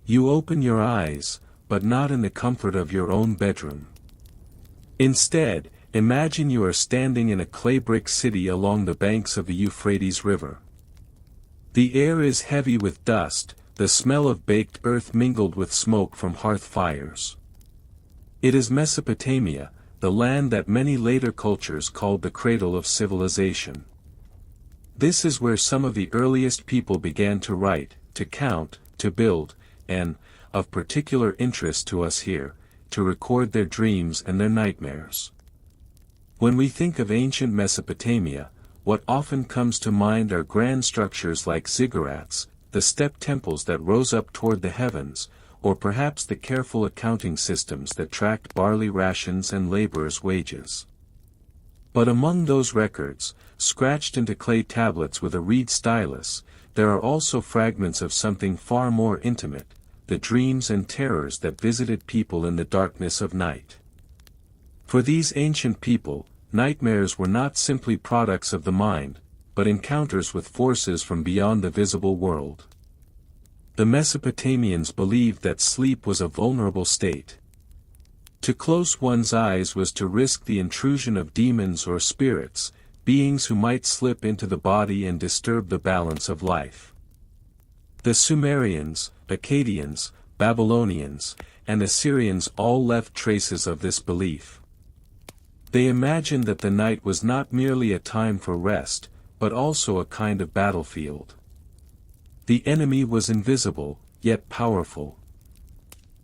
You open your eyes, but not in the comfort of your own bedroom. Instead, imagine you are standing in a clay brick city along the banks of the Euphrates River. The air is heavy with dust, the smell of baked earth mingled with smoke from hearth fires. It is Mesopotamia, the land that many later cultures called the cradle of civilization. This is where some of the earliest people began to write, to count, to build, and, of particular interest to us here, to record their dreams and their nightmares. When we think of ancient Mesopotamia, what often comes to mind are grand structures like ziggurats, the step temples that rose up toward the heavens, or perhaps the careful accounting systems that tracked barley rations and laborers' wages. But among those records, scratched into clay tablets with a reed stylus, there are also fragments of something far more intimate, the dreams and terrors that visited people in the darkness of night. For these ancient people, nightmares were not simply products of the mind, but encounters with forces from beyond the visible world. The Mesopotamians believed that sleep was a vulnerable state. To close one's eyes was to risk the intrusion of demons or spirits, beings who might slip into the body and disturb the balance of life. The Sumerians, Akkadians, Babylonians, and Assyrians all left traces of this belief. They imagined that the night was not merely a time for rest, but also a kind of battlefield. The enemy was invisible, yet powerful.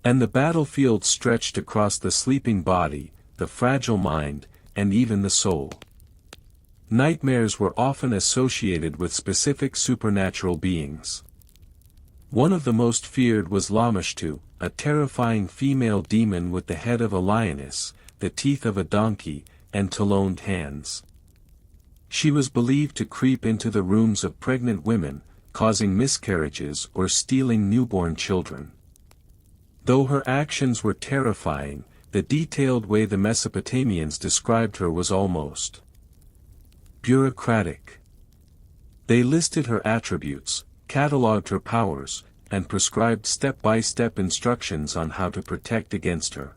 And the battlefield stretched across the sleeping body, the fragile mind, and even the soul. Nightmares were often associated with specific supernatural beings. One of the most feared was Lamashtu, a terrifying female demon with the head of a lioness, the teeth of a donkey, and taloned hands. She was believed to creep into the rooms of pregnant women, causing miscarriages or stealing newborn children. Though her actions were terrifying, the detailed way the Mesopotamians described her was almost bureaucratic. They listed her attributes, catalogued her powers, and prescribed step-by-step instructions on how to protect against her.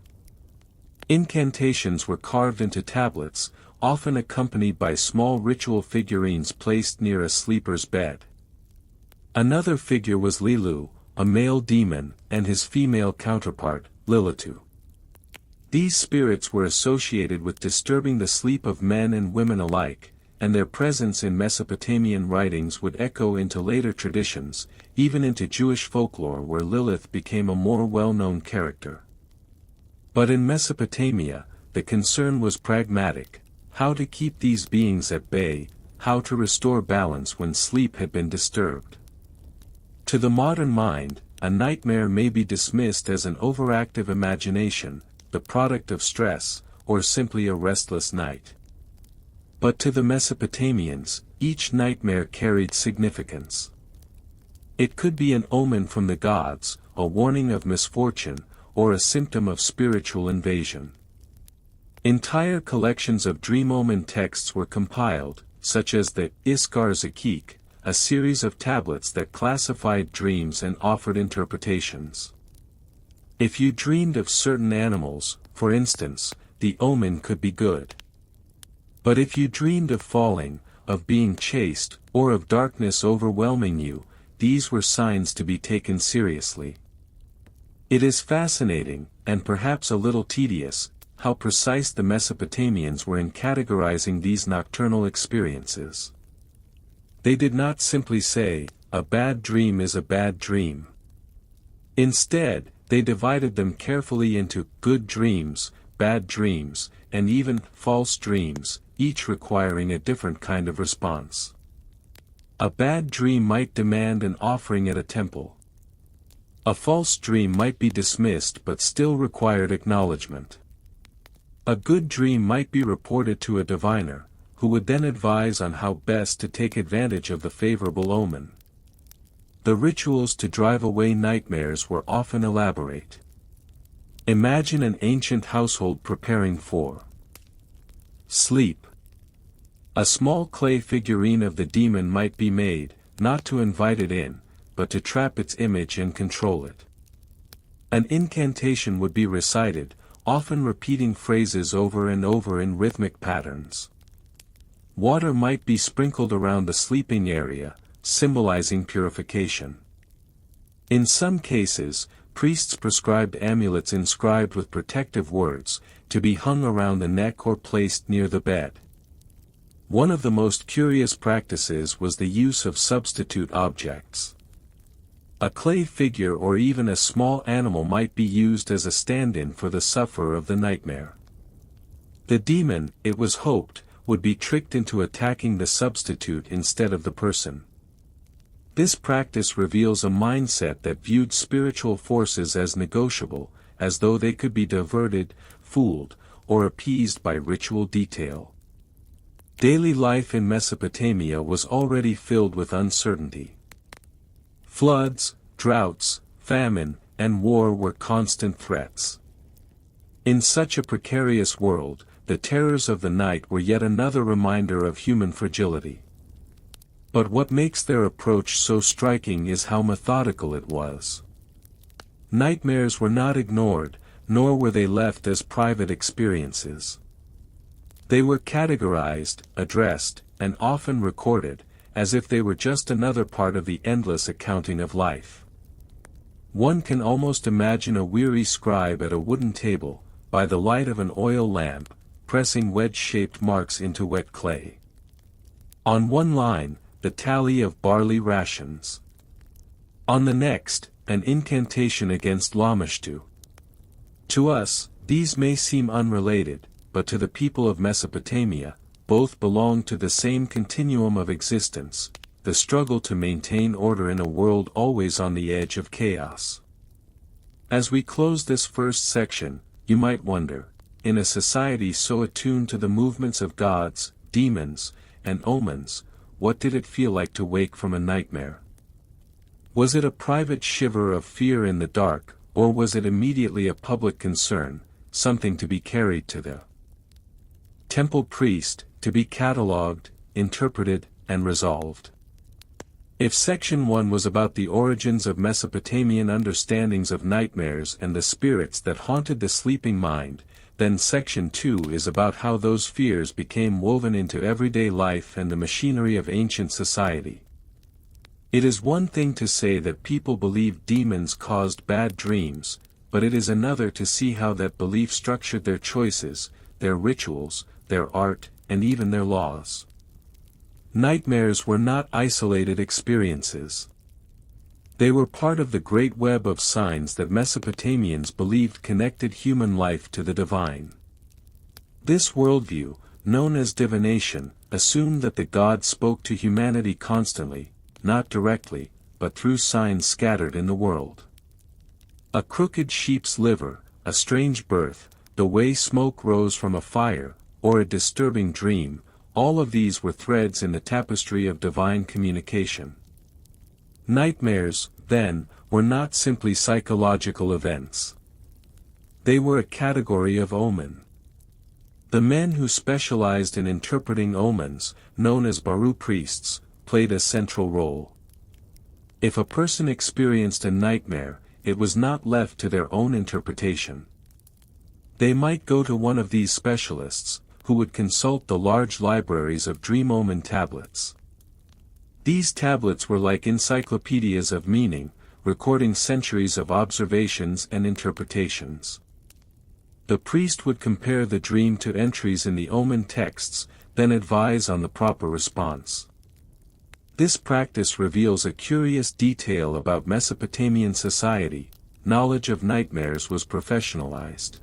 Incantations were carved into tablets, often accompanied by small ritual figurines placed near a sleeper's bed. Another figure was Lilu, a male demon, and his female counterpart, Lilitu. These spirits were associated with disturbing the sleep of men and women alike, and their presence in Mesopotamian writings would echo into later traditions, even into Jewish folklore where Lilith became a more well-known character. But in Mesopotamia, the concern was pragmatic: how to keep these beings at bay, how to restore balance when sleep had been disturbed. To the modern mind, a nightmare may be dismissed as an overactive imagination, the product of stress, or simply a restless night. But to the Mesopotamians, each nightmare carried significance. It could be an omen from the gods, a warning of misfortune, or a symptom of spiritual invasion. Entire collections of dream omen texts were compiled, such as the Iskar Zakik, a series of tablets that classified dreams and offered interpretations. If you dreamed of certain animals, for instance, the omen could be good. But if you dreamed of falling, of being chased, or of darkness overwhelming you, these were signs to be taken seriously. It is fascinating, and perhaps a little tedious, how precise the Mesopotamians were in categorizing these nocturnal experiences. They did not simply say, "A bad dream is a bad dream." Instead, they divided them carefully into good dreams, bad dreams, and even false dreams, each requiring a different kind of response. A bad dream might demand an offering at a temple. A false dream might be dismissed but still required acknowledgement. A good dream might be reported to a diviner, who would then advise on how best to take advantage of the favorable omen. The rituals to drive away nightmares were often elaborate. Imagine an ancient household preparing for sleep. A small clay figurine of the demon might be made, not to invite it in, but to trap its image and control it. An incantation would be recited, often repeating phrases over and over in rhythmic patterns. Water might be sprinkled around the sleeping area, symbolizing purification. In some cases, priests prescribed amulets inscribed with protective words, to be hung around the neck or placed near the bed. One of the most curious practices was the use of substitute objects. A clay figure or even a small animal might be used as a stand-in for the sufferer of the nightmare. The demon, it was hoped, would be tricked into attacking the substitute instead of the person. This practice reveals a mindset that viewed spiritual forces as negotiable, as though they could be diverted, fooled, or appeased by ritual detail. Daily life in Mesopotamia was already filled with uncertainty. Floods, droughts, famine, and war were constant threats. In such a precarious world, the terrors of the night were yet another reminder of human fragility. But what makes their approach so striking is how methodical it was. Nightmares were not ignored, nor were they left as private experiences. They were categorized, addressed, and often recorded, as if they were just another part of the endless accounting of life. One can almost imagine a weary scribe at a wooden table, by the light of an oil lamp, pressing wedge-shaped marks into wet clay. On one line, the tally of barley rations. On the next, an incantation against Lamashtu. To us, these may seem unrelated, but to the people of Mesopotamia, both belong to the same continuum of existence, the struggle to maintain order in a world always on the edge of chaos. As we close this first section, you might wonder, in a society so attuned to the movements of gods, demons, and omens, what did it feel like to wake from a nightmare? Was it a private shiver of fear in the dark, or was it immediately a public concern, something to be carried to the temple priest, to be catalogued, interpreted, and resolved? If Section 1 was about the origins of Mesopotamian understandings of nightmares and the spirits that haunted the sleeping mind, then Section 2 is about how those fears became woven into everyday life and the machinery of ancient society. It is one thing to say that people believed demons caused bad dreams, but it is another to see how that belief structured their choices, their rituals, their art, and even their laws. Nightmares were not isolated experiences. They were part of the great web of signs that Mesopotamians believed connected human life to the divine. This worldview, known as divination, assumed that the gods spoke to humanity constantly, not directly, but through signs scattered in the world. A crooked sheep's liver, a strange birth, the way smoke rose from a fire, or a disturbing dream, all of these were threads in the tapestry of divine communication. Nightmares, then, were not simply psychological events. They were a category of omen. The men who specialized in interpreting omens, known as Baru priests, played a central role. If a person experienced a nightmare, it was not left to their own interpretation. They might go to one of these specialists, who would consult the large libraries of dream omen tablets. These tablets were like encyclopedias of meaning, recording centuries of observations and interpretations. The priest would compare the dream to entries in the omen texts, then advise on the proper response. This practice reveals a curious detail about Mesopotamian society: knowledge of nightmares was professionalized.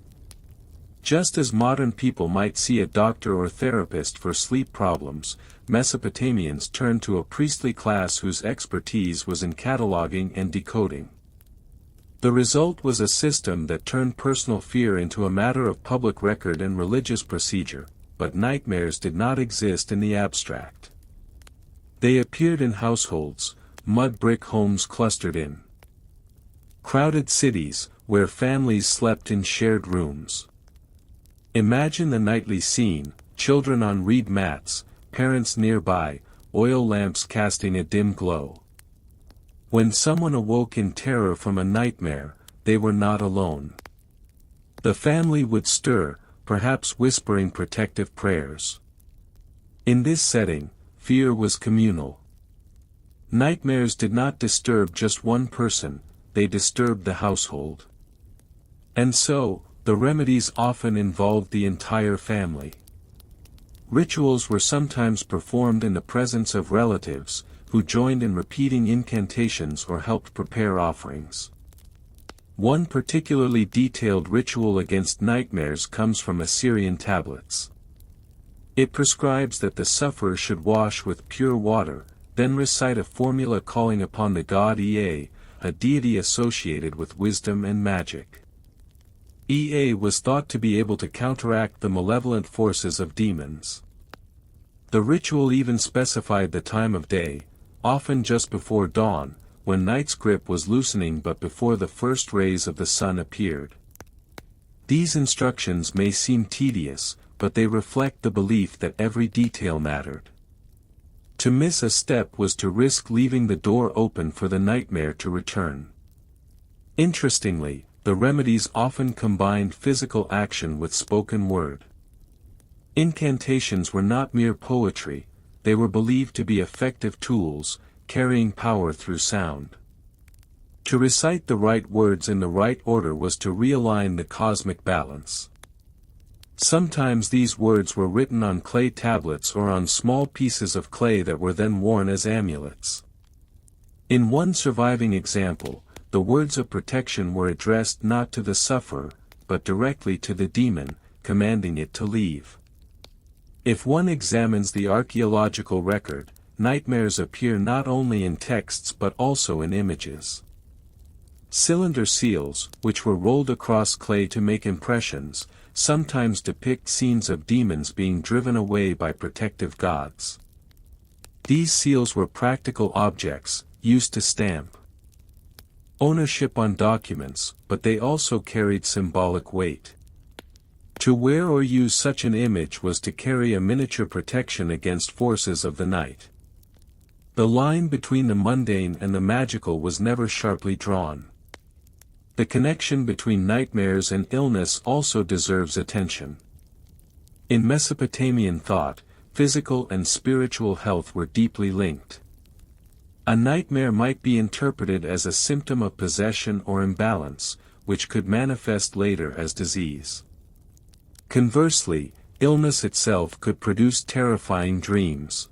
Just as modern people might see a doctor or therapist for sleep problems, Mesopotamians turned to a priestly class whose expertise was in cataloging and decoding. The result was a system that turned personal fear into a matter of public record and religious procedure, but nightmares did not exist in the abstract. They appeared in households, mud brick homes clustered in crowded cities, where families slept in shared rooms. Imagine the nightly scene: children on reed mats, parents nearby, oil lamps casting a dim glow. When someone awoke in terror from a nightmare, they were not alone. The family would stir, perhaps whispering protective prayers. In this setting, fear was communal. Nightmares did not disturb just one person, they disturbed the household. And so, the remedies often involved the entire family. Rituals were sometimes performed in the presence of relatives, who joined in repeating incantations or helped prepare offerings. One particularly detailed ritual against nightmares comes from Assyrian tablets. It prescribes that the sufferer should wash with pure water, then recite a formula calling upon the god Ea, a deity associated with wisdom and magic. Ea was thought to be able to counteract the malevolent forces of demons. The ritual even specified the time of day, often just before dawn, when night's grip was loosening but before the first rays of the sun appeared. These instructions may seem tedious, but they reflect the belief that every detail mattered. To miss a step was to risk leaving the door open for the nightmare to return. Interestingly, the remedies often combined physical action with spoken word. Incantations were not mere poetry, they were believed to be effective tools, carrying power through sound. To recite the right words in the right order was to realign the cosmic balance. Sometimes these words were written on clay tablets or on small pieces of clay that were then worn as amulets. In one surviving example, the words of protection were addressed not to the sufferer, but directly to the demon, commanding it to leave. If one examines the archaeological record, nightmares appear not only in texts but also in images. Cylinder seals, which were rolled across clay to make impressions, sometimes depict scenes of demons being driven away by protective gods. These seals were practical objects, used to stamp ownership on documents, but they also carried symbolic weight. To wear or use such an image was to carry a miniature protection against forces of the night. The line between the mundane and the magical was never sharply drawn. The connection between nightmares and illness also deserves attention. In Mesopotamian thought, physical and spiritual health were deeply linked. A nightmare might be interpreted as a symptom of possession or imbalance, which could manifest later as disease. Conversely, illness itself could produce terrifying dreams.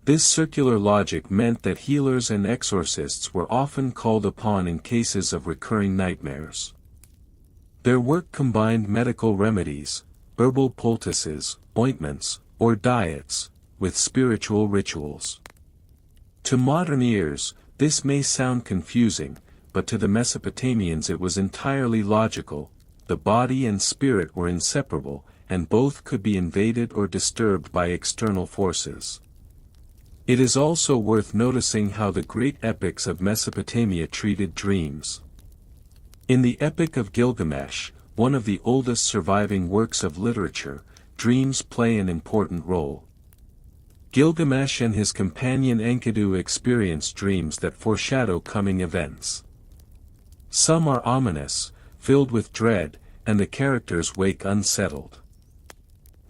This circular logic meant that healers and exorcists were often called upon in cases of recurring nightmares. Their work combined medical remedies, herbal poultices, ointments, or diets, with spiritual rituals. To modern ears, this may sound confusing, but to the Mesopotamians it was entirely logical. The body and spirit were inseparable, and both could be invaded or disturbed by external forces. It is also worth noticing how the great epics of Mesopotamia treated dreams. In the Epic of Gilgamesh, one of the oldest surviving works of literature, dreams play an important role. Gilgamesh and his companion Enkidu experience dreams that foreshadow coming events. Some are ominous, filled with dread, and the characters wake unsettled.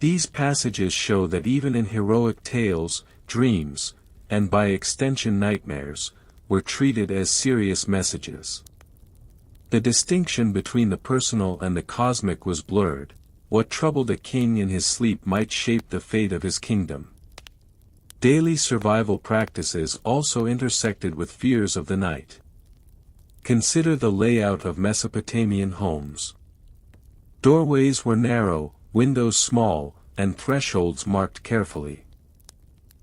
These passages show that even in heroic tales, dreams, and by extension nightmares, were treated as serious messages. The distinction between the personal and the cosmic was blurred. What troubled a king in his sleep might shape the fate of his kingdom. Daily survival practices also intersected with fears of the night. Consider the layout of Mesopotamian homes. Doorways were narrow, windows small, and thresholds marked carefully.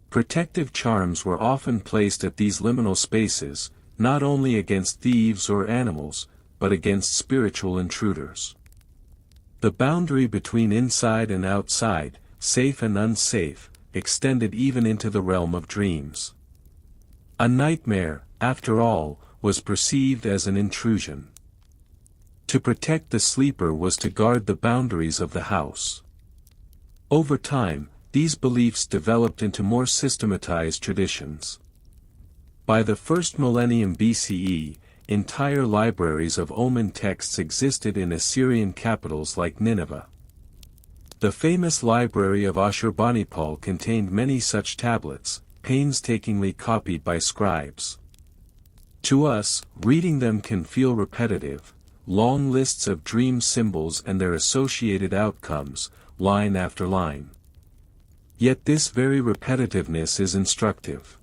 Protective charms were often placed at these liminal spaces, not only against thieves or animals, but against spiritual intruders. The boundary between inside and outside, safe and unsafe, extended even into the realm of dreams. A nightmare, after all, was perceived as an intrusion. To protect the sleeper was to guard the boundaries of the house. Over time, these beliefs developed into more systematized traditions. By the first millennium BCE, entire libraries of omen texts existed in Assyrian capitals like Nineveh. The famous library of Ashurbanipal contained many such tablets, painstakingly copied by scribes. To us, reading them can feel repetitive, long lists of dream symbols and their associated outcomes, line after line. Yet this very repetitiveness is instructive.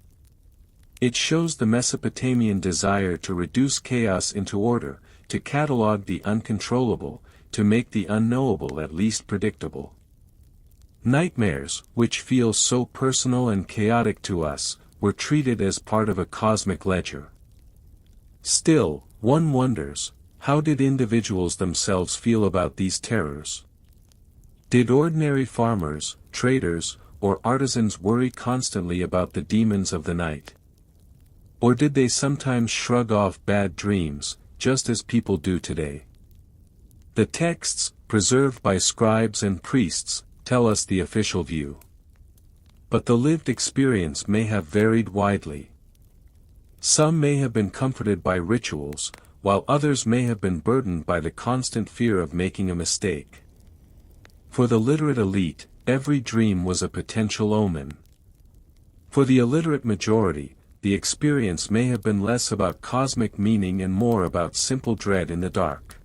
It shows the Mesopotamian desire to reduce chaos into order, to catalog the uncontrollable, to make the unknowable at least predictable. Nightmares, which feel so personal and chaotic to us, were treated as part of a cosmic ledger. Still, one wonders, how did individuals themselves feel about these terrors? Did ordinary farmers, traders, or artisans worry constantly about the demons of the night? Or did they sometimes shrug off bad dreams, just as people do today? The texts, preserved by scribes and priests, tell us the official view. But the lived experience may have varied widely. Some may have been comforted by rituals, while others may have been burdened by the constant fear of making a mistake. For the literate elite, every dream was a potential omen. For the illiterate majority, the experience may have been less about cosmic meaning and more about simple dread in the dark.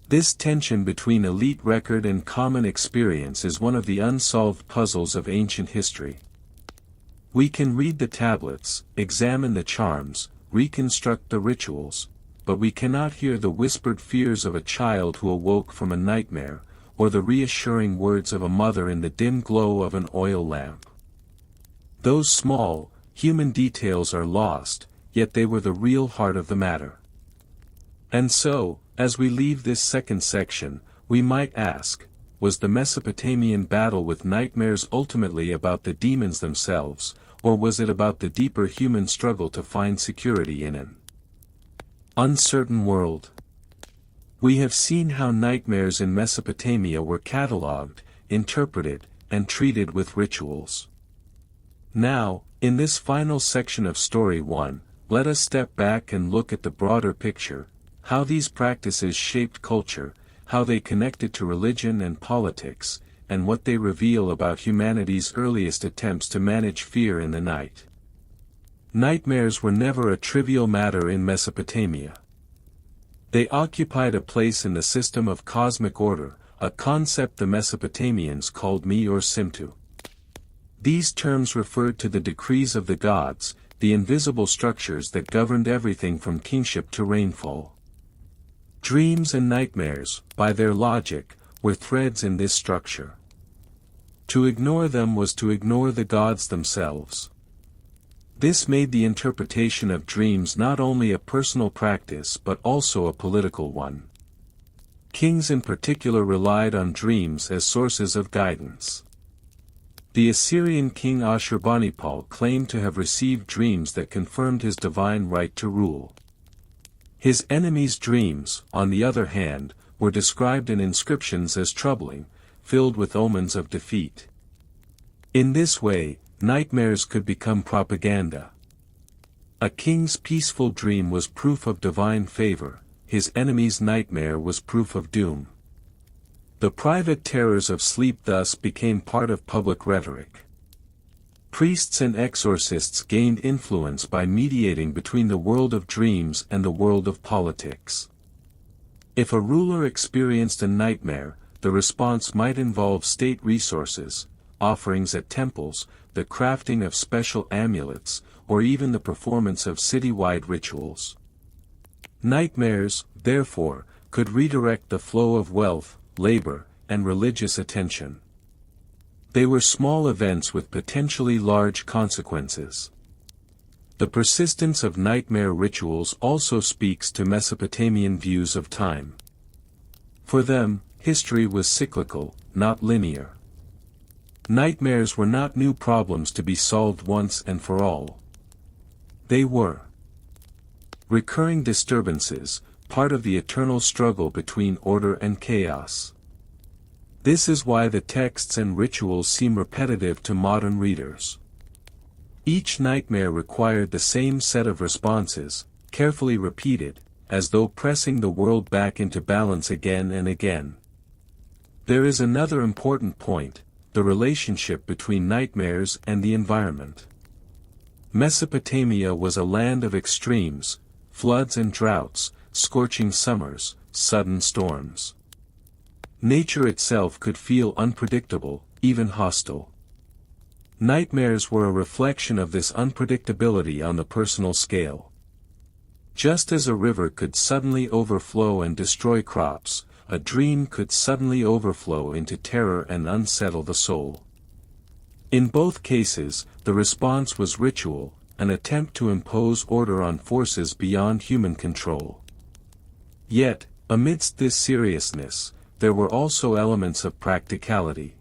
This tension between elite record and common experience is one of the unsolved puzzles of ancient history. We can read the tablets, examine the charms, reconstruct the rituals, but we cannot hear the whispered fears of a child who awoke from a nightmare, or the reassuring words of a mother in the dim glow of an oil lamp. Those small, human details are lost, yet they were the real heart of the matter. And so, as we leave this second section, we might ask, was the Mesopotamian battle with nightmares ultimately about the demons themselves, or was it about the deeper human struggle to find security in an uncertain world? We have seen how nightmares in Mesopotamia were catalogued, interpreted, and treated with rituals. Now, in this final section of Story 1, let us step back and look at the broader picture, how these practices shaped culture, how they connected to religion and politics, and what they reveal about humanity's earliest attempts to manage fear in the night. Nightmares were never a trivial matter in Mesopotamia. They occupied a place in the system of cosmic order, a concept the Mesopotamians called Mi or Simtu. These terms referred to the decrees of the gods, the invisible structures that governed everything from kingship to rainfall. Dreams and nightmares, by their logic, were threads in this structure. To ignore them was to ignore the gods themselves. This made the interpretation of dreams not only a personal practice but also a political one. Kings in particular relied on dreams as sources of guidance. The Assyrian king Ashurbanipal claimed to have received dreams that confirmed his divine right to rule. His enemies' dreams, on the other hand, were described in inscriptions as troubling, filled with omens of defeat. In this way, nightmares could become propaganda. A king's peaceful dream was proof of divine favor, his enemy's nightmare was proof of doom. The private terrors of sleep thus became part of public rhetoric. Priests and exorcists gained influence by mediating between the world of dreams and the world of politics. If a ruler experienced a nightmare, the response might involve state resources, offerings at temples, the crafting of special amulets, or even the performance of citywide rituals. Nightmares, therefore, could redirect the flow of wealth, labor, and religious attention. They were small events with potentially large consequences. The persistence of nightmare rituals also speaks to Mesopotamian views of time. For them, history was cyclical, not linear. Nightmares were not new problems to be solved once and for all. They were recurring disturbances, part of the eternal struggle between order and chaos. This is why the texts and rituals seem repetitive to modern readers. Each nightmare required the same set of responses, carefully repeated, as though pressing the world back into balance again and again. There is another important point, the relationship between nightmares and the environment. Mesopotamia was a land of extremes, floods and droughts, scorching summers, sudden storms. Nature itself could feel unpredictable, even hostile. Nightmares were a reflection of this unpredictability on the personal scale. Just as a river could suddenly overflow and destroy crops, a dream could suddenly overflow into terror and unsettle the soul. In both cases, the response was ritual, an attempt to impose order on forces beyond human control. Yet, amidst this seriousness, there were also elements of practicality.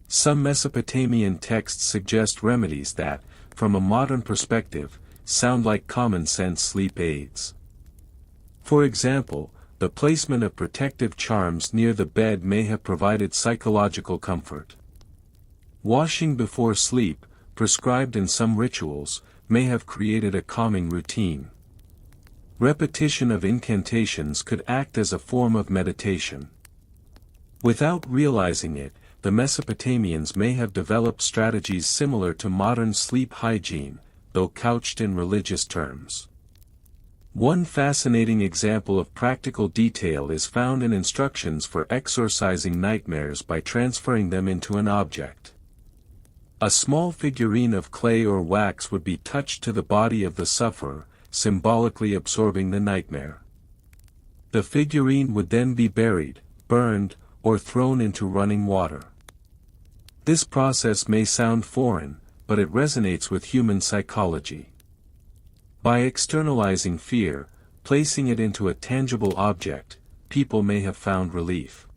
Some Mesopotamian texts suggest remedies that, from a modern perspective, sound like common-sense sleep aids. For example, the placement of protective charms near the bed may have provided psychological comfort. Washing before sleep, prescribed in some rituals, may have created a calming routine. Repetition of incantations could act as a form of meditation. Without realizing it, the Mesopotamians may have developed strategies similar to modern sleep hygiene, though couched in religious terms. One fascinating example of practical detail is found in instructions for exorcising nightmares by transferring them into an object. A small figurine of clay or wax would be touched to the body of the sufferer, symbolically absorbing the nightmare. The figurine would then be buried, burned, or thrown into running water. This process may sound foreign, but it resonates with human psychology. By externalizing fear, placing it into a tangible object, people may have found relief.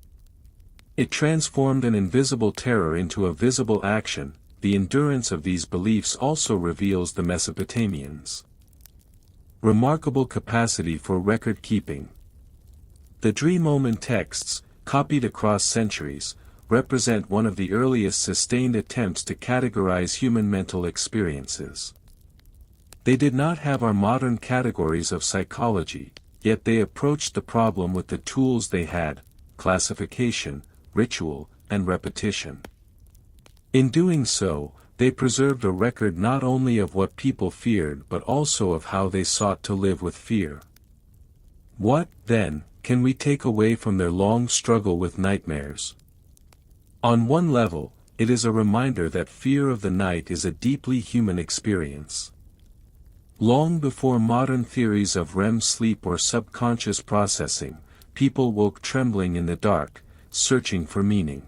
It transformed an invisible terror into a visible action. The endurance of these beliefs also reveals the Mesopotamians' remarkable capacity for record keeping. The dream omen texts, copied across centuries, represent one of the earliest sustained attempts to categorize human mental experiences. They did not have our modern categories of psychology, yet they approached the problem with the tools they had: classification, ritual, and repetition. In doing so, they preserved a record not only of what people feared but also of how they sought to live with fear. What, then, can we take away from their long struggle with nightmares? On one level, it is a reminder that fear of the night is a deeply human experience. Long before modern theories of REM sleep or subconscious processing, people woke trembling in the dark, searching for meaning.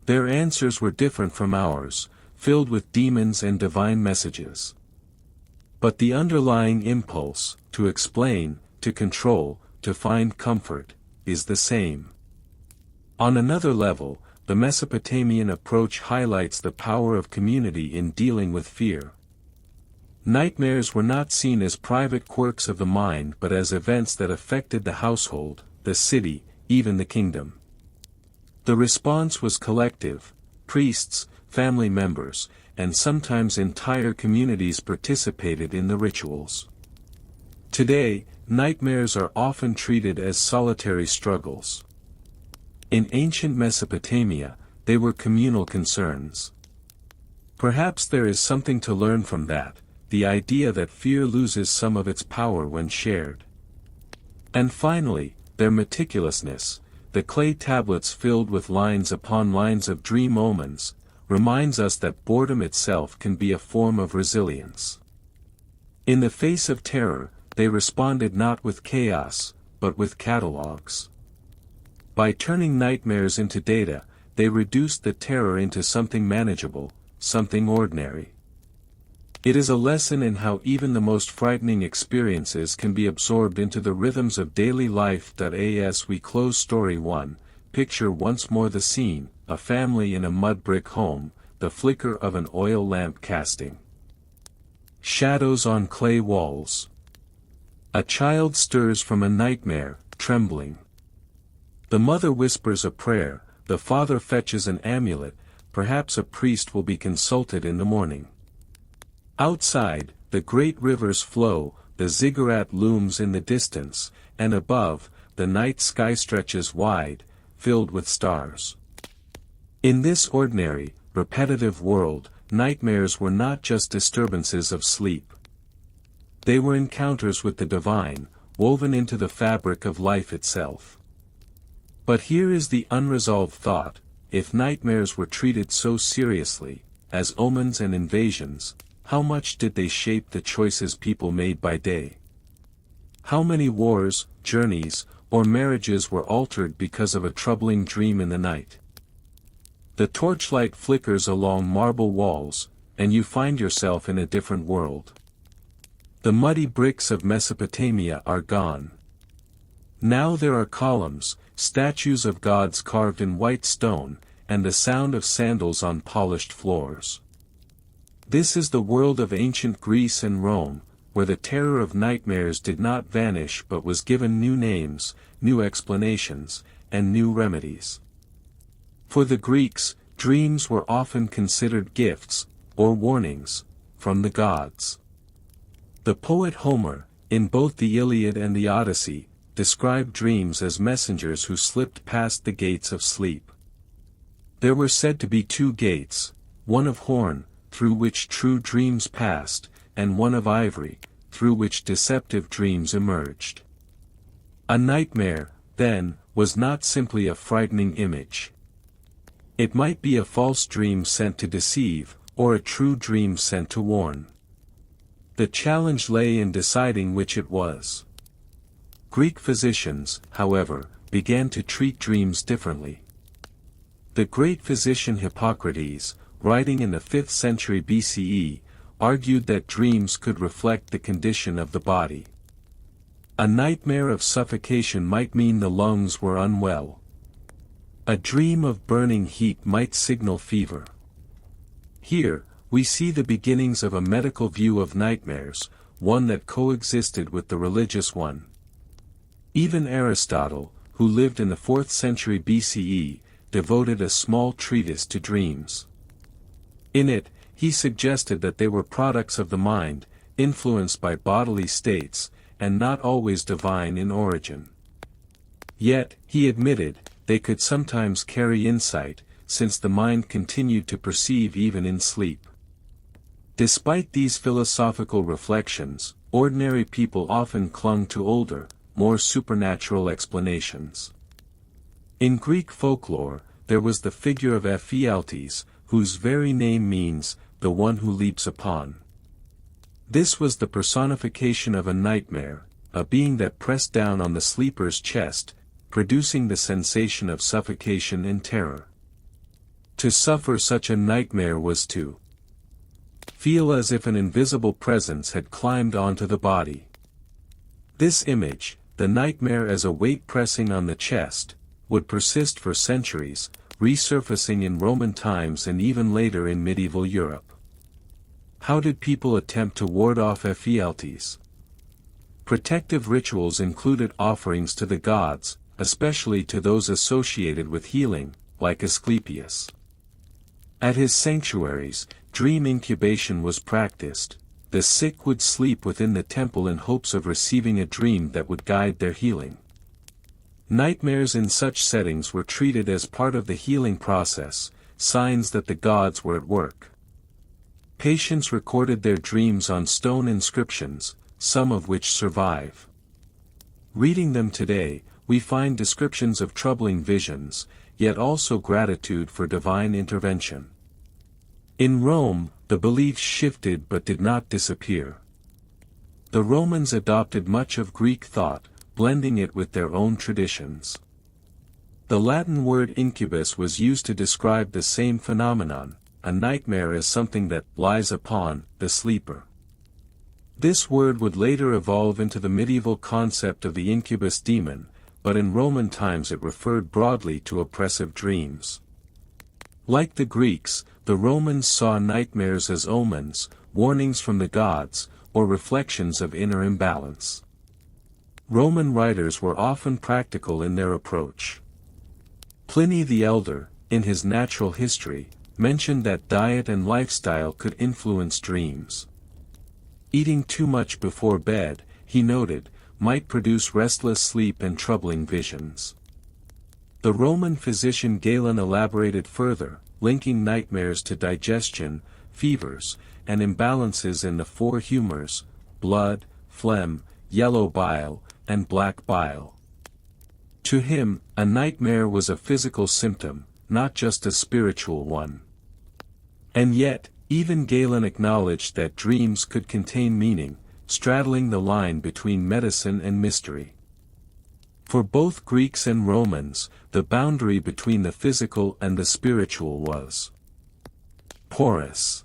Their answers were different from ours, filled with demons and divine messages. But the underlying impulse, to explain, to control, to find comfort, is the same. On another level, the Mesopotamian approach highlights the power of community in dealing with fear. Nightmares were not seen as private quirks of the mind but as events that affected the household, the city, even the kingdom. The response was collective: priests, family members, and sometimes entire communities participated in the rituals. Today, nightmares are often treated as solitary struggles. In ancient Mesopotamia, they were communal concerns. Perhaps there is something to learn from that, the idea that fear loses some of its power when shared. And finally, their meticulousness, the clay tablets filled with lines upon lines of dream omens, reminds us that boredom itself can be a form of resilience. In the face of terror, they responded not with chaos, but with catalogs. By turning nightmares into data, they reduced the terror into something manageable, something ordinary. It is a lesson in how even the most frightening experiences can be absorbed into the rhythms of daily life. As we close Story 1, picture once more the scene: a family in a mud brick home, the flicker of an oil lamp casting shadows on clay walls. A child stirs from a nightmare, trembling. The mother whispers a prayer, the father fetches an amulet, perhaps a priest will be consulted in the morning. Outside, the great rivers flow, the ziggurat looms in the distance, and above, the night sky stretches wide, filled with stars. In this ordinary, repetitive world, nightmares were not just disturbances of sleep. They were encounters with the divine, woven into the fabric of life itself. But here is the unresolved thought: if nightmares were treated so seriously, as omens and invasions, how much did they shape the choices people made by day? How many wars, journeys, or marriages were altered because of a troubling dream in the night? The torchlight flickers along marble walls, and you find yourself in a different world. The muddy bricks of Mesopotamia are gone. Now there are columns, statues of gods carved in white stone, and the sound of sandals on polished floors. This is the world of ancient Greece and Rome, where the terror of nightmares did not vanish but was given new names, new explanations, and new remedies. For the Greeks, dreams were often considered gifts, or warnings, from the gods. The poet Homer, in both the Iliad and the Odyssey, described dreams as messengers who slipped past the gates of sleep. There were said to be two gates, one of horn, through which true dreams passed, and one of ivory, through which deceptive dreams emerged. A nightmare, then, was not simply a frightening image. It might be a false dream sent to deceive, or a true dream sent to warn. The challenge lay in deciding which it was. Greek physicians, however, began to treat dreams differently. The great physician Hippocrates, writing in the 5th century BCE, argued that dreams could reflect the condition of the body. A nightmare of suffocation might mean the lungs were unwell. A dream of burning heat might signal fever. Here, we see the beginnings of a medical view of nightmares, one that coexisted with the religious one. Even Aristotle, who lived in the 4th century BCE, devoted a small treatise to dreams. In it, he suggested that they were products of the mind, influenced by bodily states, and not always divine in origin. Yet, he admitted, they could sometimes carry insight, since the mind continued to perceive even in sleep. Despite these philosophical reflections, ordinary people often clung to older, more supernatural explanations. In Greek folklore, there was the figure of Ephialtes, whose very name means, the one who leaps upon. This was the personification of a nightmare, a being that pressed down on the sleeper's chest, producing the sensation of suffocation and terror. To suffer such a nightmare was to feel as if an invisible presence had climbed onto the body. This image, the nightmare as a weight pressing on the chest, would persist for centuries, resurfacing in Roman times and even later in medieval Europe. How did people attempt to ward off Ephialtes? Protective rituals included offerings to the gods, especially to those associated with healing, like Asclepius. At his sanctuaries, dream incubation was practiced. The sick would sleep within the temple in hopes of receiving a dream that would guide their healing. Nightmares in such settings were treated as part of the healing process, signs that the gods were at work. Patients recorded their dreams on stone inscriptions, some of which survive. Reading them today, we find descriptions of troubling visions, yet also gratitude for divine intervention. In Rome, the beliefs shifted but did not disappear. The Romans adopted much of Greek thought, blending it with their own traditions. The Latin word incubus was used to describe the same phenomenon, a nightmare as something that lies upon the sleeper. This word would later evolve into the medieval concept of the incubus demon, but in Roman times it referred broadly to oppressive dreams. Like the Greeks, the Romans saw nightmares as omens, warnings from the gods, or reflections of inner imbalance. Roman writers were often practical in their approach. Pliny the Elder, in his Natural History, mentioned that diet and lifestyle could influence dreams. Eating too much before bed, he noted, might produce restless sleep and troubling visions. The Roman physician Galen elaborated further, linking nightmares to digestion, fevers, and imbalances in the four humors: blood, phlegm, yellow bile, and black bile. To him, a nightmare was a physical symptom, not just a spiritual one. And yet, even Galen acknowledged that dreams could contain meaning, straddling the line between medicine and mystery. For both Greeks and Romans, the boundary between the physical and the spiritual was porous.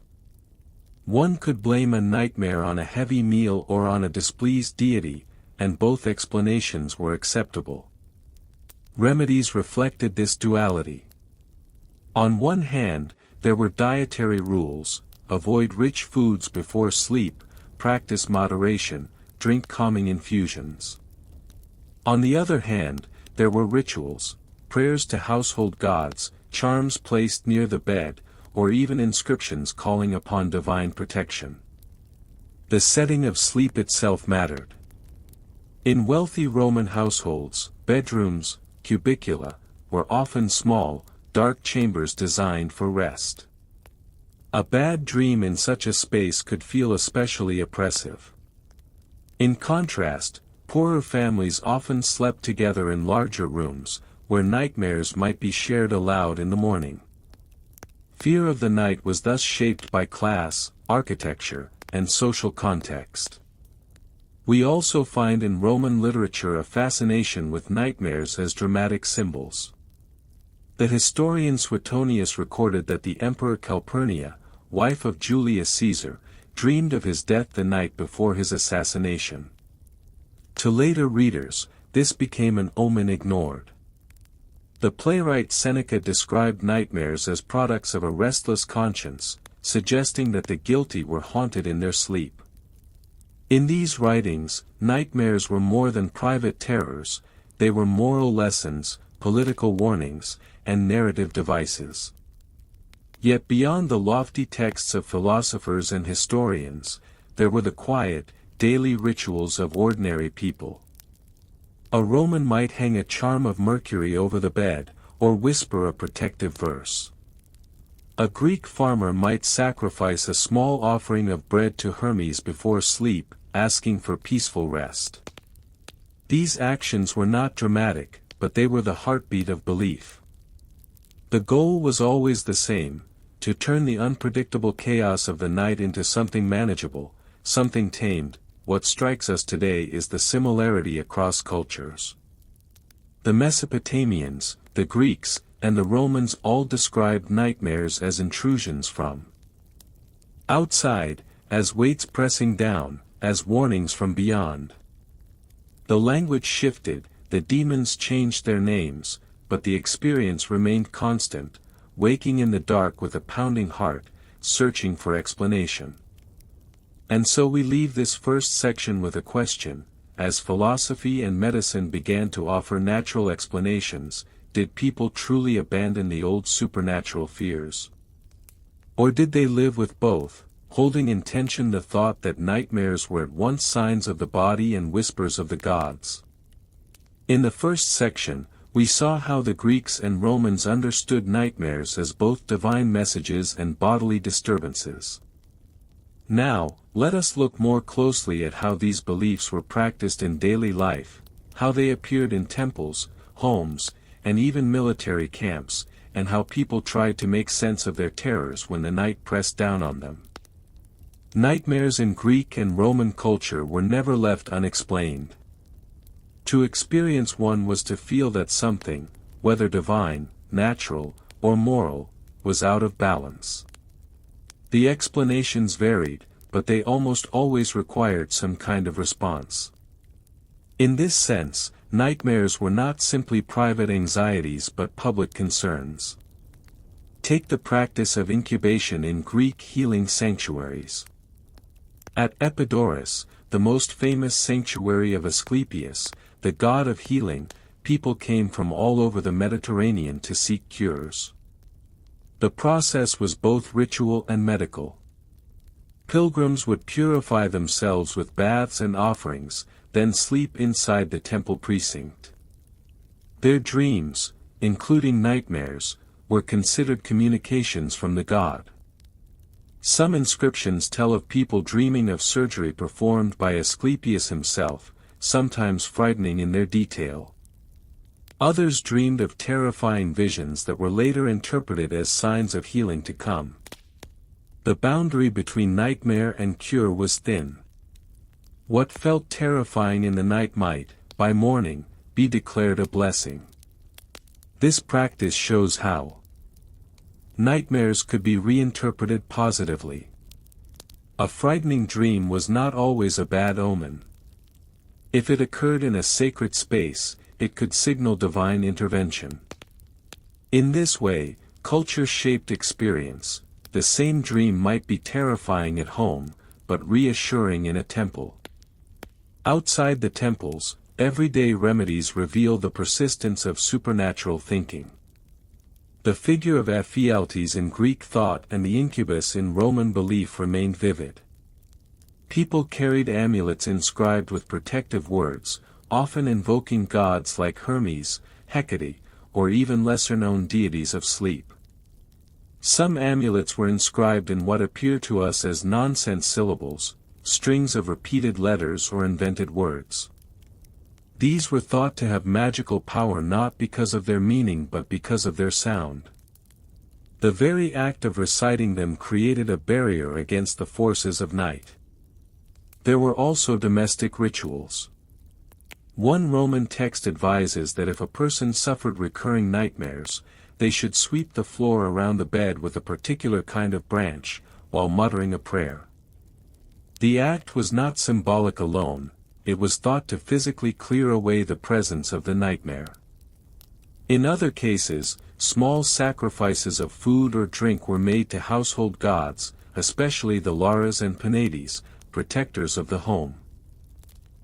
One could blame a nightmare on a heavy meal or on a displeased deity, and both explanations were acceptable. Remedies reflected this duality. On one hand, there were dietary rules: avoid rich foods before sleep, practice moderation, drink calming infusions. On the other hand, there were rituals: prayers to household gods, charms placed near the bed, or even inscriptions calling upon divine protection. The setting of sleep itself mattered. In wealthy Roman households, bedrooms, cubicula, were often small, dark chambers designed for rest. A bad dream in such a space could feel especially oppressive. In contrast, poorer families often slept together in larger rooms, where nightmares might be shared aloud in the morning. Fear of the night was thus shaped by class, architecture, and social context. We also find in Roman literature a fascination with nightmares as dramatic symbols. The historian Suetonius recorded that the Emperor Calpurnia, wife of Julius Caesar, dreamed of his death the night before his assassination. To later readers, this became an omen ignored. The playwright Seneca described nightmares as products of a restless conscience, suggesting that the guilty were haunted in their sleep. In these writings, nightmares were more than private terrors; they were moral lessons, political warnings, and narrative devices. Yet beyond the lofty texts of philosophers and historians, there were the quiet, daily rituals of ordinary people. A Roman might hang a charm of Mercury over the bed, or whisper a protective verse. A Greek farmer might sacrifice a small offering of bread to Hermes before sleep, asking for peaceful rest. These actions were not dramatic, but they were the heartbeat of belief. The goal was always the same: to turn the unpredictable chaos of the night into something manageable, something tamed. What strikes us today is the similarity across cultures. The Mesopotamians, the Greeks, and the Romans all described nightmares as intrusions from outside, as weights pressing down, as warnings from beyond. The language shifted, the demons changed their names, but the experience remained constant: waking in the dark with a pounding heart, searching for explanation. And so we leave this first section with a question: as philosophy and medicine began to offer natural explanations, did people truly abandon the old supernatural fears? Or did they live with both, holding in tension the thought that nightmares were at once signs of the body and whispers of the gods? In the first section, we saw how the Greeks and Romans understood nightmares as both divine messages and bodily disturbances. Now, let us look more closely at how these beliefs were practiced in daily life, how they appeared in temples, homes, and even military camps, and how people tried to make sense of their terrors when the night pressed down on them. Nightmares in Greek and Roman culture were never left unexplained. To experience one was to feel that something, whether divine, natural, or moral, was out of balance. The explanations varied, but they almost always required some kind of response. In this sense, nightmares were not simply private anxieties but public concerns. Take the practice of incubation in Greek healing sanctuaries. At Epidaurus, the most famous sanctuary of Asclepius, the god of healing, people came from all over the Mediterranean to seek cures. The process was both ritual and medical. Pilgrims would purify themselves with baths and offerings, then sleep inside the temple precinct. Their dreams, including nightmares, were considered communications from the god. Some inscriptions tell of people dreaming of surgery performed by Asclepius himself, sometimes frightening in their detail. Others dreamed of terrifying visions that were later interpreted as signs of healing to come. The boundary between nightmare and cure was thin. What felt terrifying in the night might, by morning, be declared a blessing. This practice shows how nightmares could be reinterpreted positively. A frightening dream was not always a bad omen. If it occurred in a sacred space, it could signal divine intervention. In this way, culture shaped experience. The same dream might be terrifying at home, but reassuring in a temple. Outside the temples, everyday remedies reveal the persistence of supernatural thinking. The figure of Ephialtes in Greek thought and the incubus in Roman belief remained vivid. People carried amulets inscribed with protective words, often invoking gods like Hermes, Hecate, or even lesser-known deities of sleep. Some amulets were inscribed in what appear to us as nonsense syllables, strings of repeated letters or invented words. These were thought to have magical power not because of their meaning but because of their sound. The very act of reciting them created a barrier against the forces of night. There were also domestic rituals. One Roman text advises that if a person suffered recurring nightmares, they should sweep the floor around the bed with a particular kind of branch, while muttering a prayer. The act was not symbolic alone, it was thought to physically clear away the presence of the nightmare. In other cases, small sacrifices of food or drink were made to household gods, especially the Lares and Penates, protectors of the home.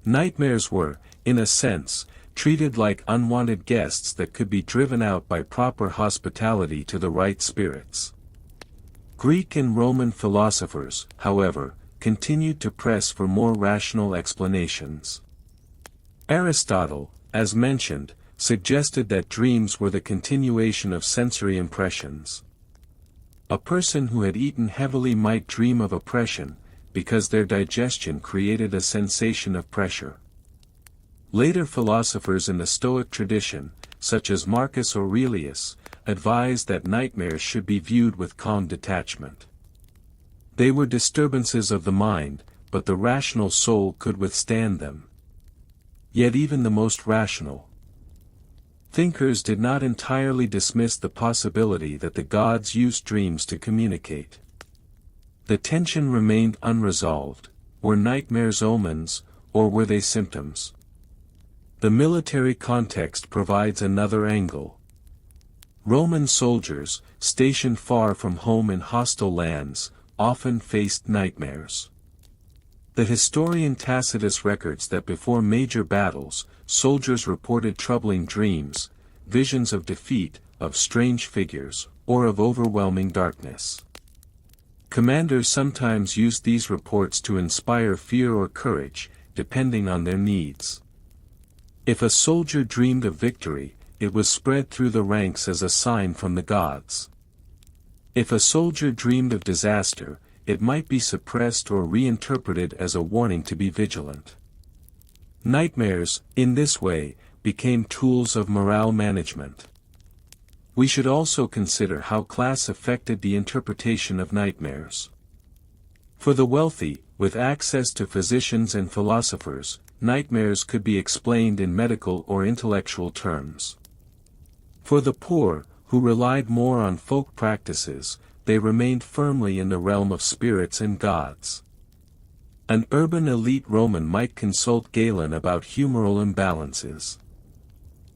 Nightmares were, in a sense, treated like unwanted guests that could be driven out by proper hospitality to the right spirits. Greek and Roman philosophers, however, continued to press for more rational explanations. Aristotle, as mentioned, suggested that dreams were the continuation of sensory impressions. A person who had eaten heavily might dream of oppression, because their digestion created a sensation of pressure. Later philosophers in the Stoic tradition, such as Marcus Aurelius, advised that nightmares should be viewed with calm detachment. They were disturbances of the mind, but the rational soul could withstand them. Yet even the most rational thinkers did not entirely dismiss the possibility that the gods used dreams to communicate. The tension remained unresolved. Were nightmares omens, or were they symptoms? The military context provides another angle. Roman soldiers, stationed far from home in hostile lands, often faced nightmares. The historian Tacitus records that before major battles, soldiers reported troubling dreams, visions of defeat, of strange figures, or of overwhelming darkness. Commanders sometimes used these reports to inspire fear or courage, depending on their needs. If a soldier dreamed of victory, it was spread through the ranks as a sign from the gods. If a soldier dreamed of disaster, it might be suppressed or reinterpreted as a warning to be vigilant. Nightmares, in this way, became tools of morale management. We should also consider how class affected the interpretation of nightmares. For the wealthy, with access to physicians and philosophers, nightmares could be explained in medical or intellectual terms. For the poor, who relied more on folk practices, they remained firmly in the realm of spirits and gods. An urban elite Roman might consult Galen about humoral imbalances.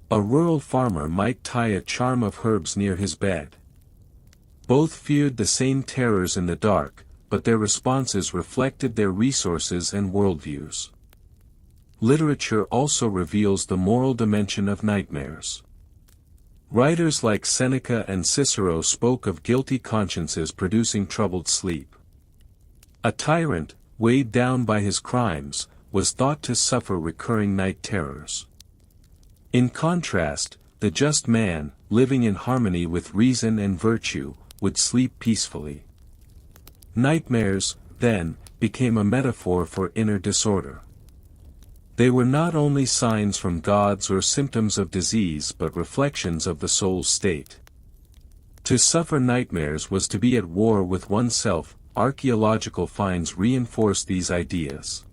A rural farmer might tie a charm of herbs near his bed. Both feared the same terrors in the dark, but their responses reflected their resources and worldviews. Literature also reveals the moral dimension of nightmares. Writers like Seneca and Cicero spoke of guilty consciences producing troubled sleep. A tyrant, weighed down by his crimes, was thought to suffer recurring night terrors. In contrast, the just man, living in harmony with reason and virtue, would sleep peacefully. Nightmares, then, became a metaphor for inner disorder. They were not only signs from gods or symptoms of disease but reflections of the soul's state. To suffer nightmares was to be at war with oneself. Archaeological finds reinforce these ideas.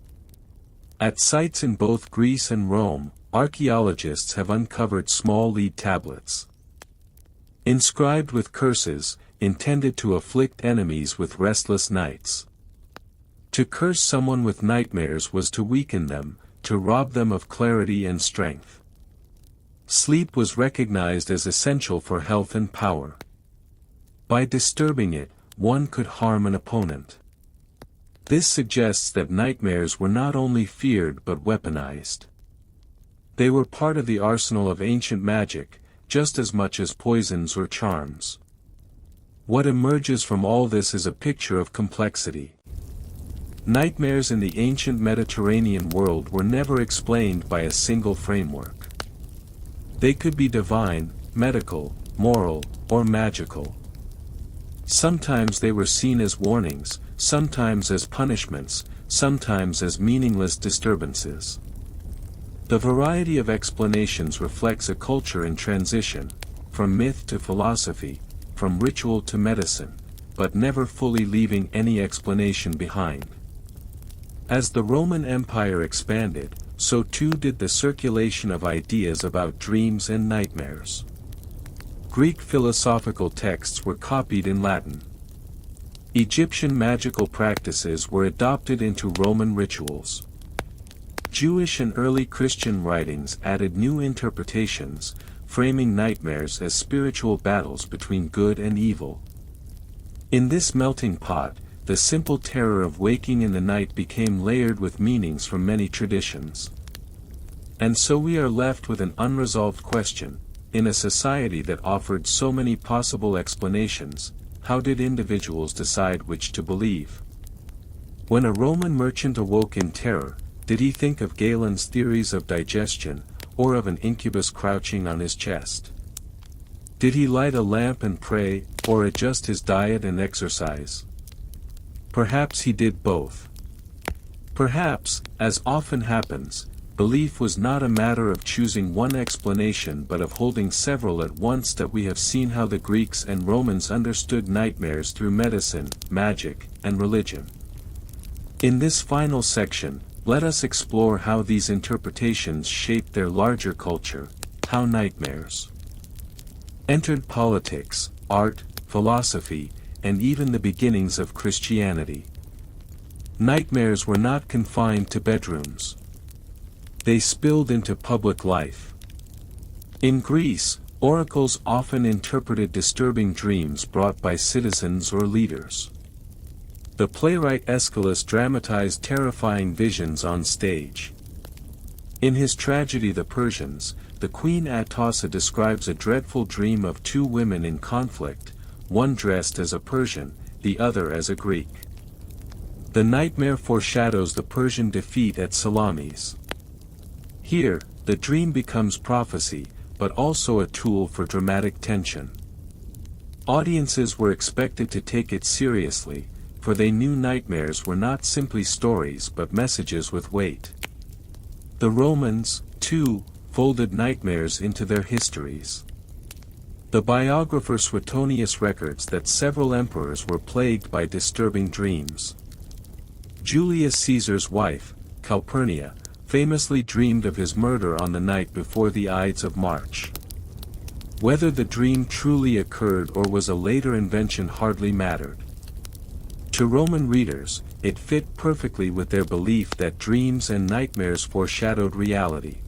At sites in both Greece and Rome, archaeologists have uncovered small lead tablets, inscribed with curses, intended to afflict enemies with restless nights. To curse someone with nightmares was to weaken them, to rob them of clarity and strength. Sleep was recognized as essential for health and power. By disturbing it, one could harm an opponent. This suggests that nightmares were not only feared but weaponized. They were part of the arsenal of ancient magic, just as much as poisons or charms. What emerges from all this is a picture of complexity. Nightmares in the ancient Mediterranean world were never explained by a single framework. They could be divine, medical, moral, or magical. Sometimes they were seen as warnings, sometimes as punishments, sometimes as meaningless disturbances. The variety of explanations reflects a culture in transition, from myth to philosophy, from ritual to medicine, but never fully leaving any explanation behind. As the Roman Empire expanded, so too did the circulation of ideas about dreams and nightmares. Greek philosophical texts were copied in Latin. Egyptian magical practices were adopted into Roman rituals. Jewish and early Christian writings added new interpretations, framing nightmares as spiritual battles between good and evil. In this melting pot, the simple terror of waking in the night became layered with meanings from many traditions. And so we are left with an unresolved question: in a society that offered so many possible explanations, how did individuals decide which to believe? When a Roman merchant awoke in terror, did he think of Galen's theories of digestion, or of an incubus crouching on his chest? Did he light a lamp and pray, or adjust his diet and exercise? Perhaps he did both. Perhaps, as often happens, belief was not a matter of choosing one explanation but of holding several at once. That we have seen how the Greeks and Romans understood nightmares through medicine, magic, and religion. In this final section, let us explore how these interpretations shaped their larger culture, how nightmares entered politics, art, philosophy, and even the beginnings of Christianity. Nightmares were not confined to bedrooms. They spilled into public life. In Greece, oracles often interpreted disturbing dreams brought by citizens or leaders. The playwright Aeschylus dramatized terrifying visions on stage. In his tragedy The Persians, the queen Atossa describes a dreadful dream of two women in conflict, one dressed as a Persian, the other as a Greek. The nightmare foreshadows the Persian defeat at Salamis. Here, the dream becomes prophecy, but also a tool for dramatic tension. Audiences were expected to take it seriously, for they knew nightmares were not simply stories but messages with weight. The Romans, too, folded nightmares into their histories. The biographer Suetonius records that several emperors were plagued by disturbing dreams. Julius Caesar's wife, Calpurnia, famously dreamed of his murder on the night before the Ides of March. Whether the dream truly occurred or was a later invention hardly mattered. To Roman readers, it fit perfectly with their belief that dreams and nightmares foreshadowed reality.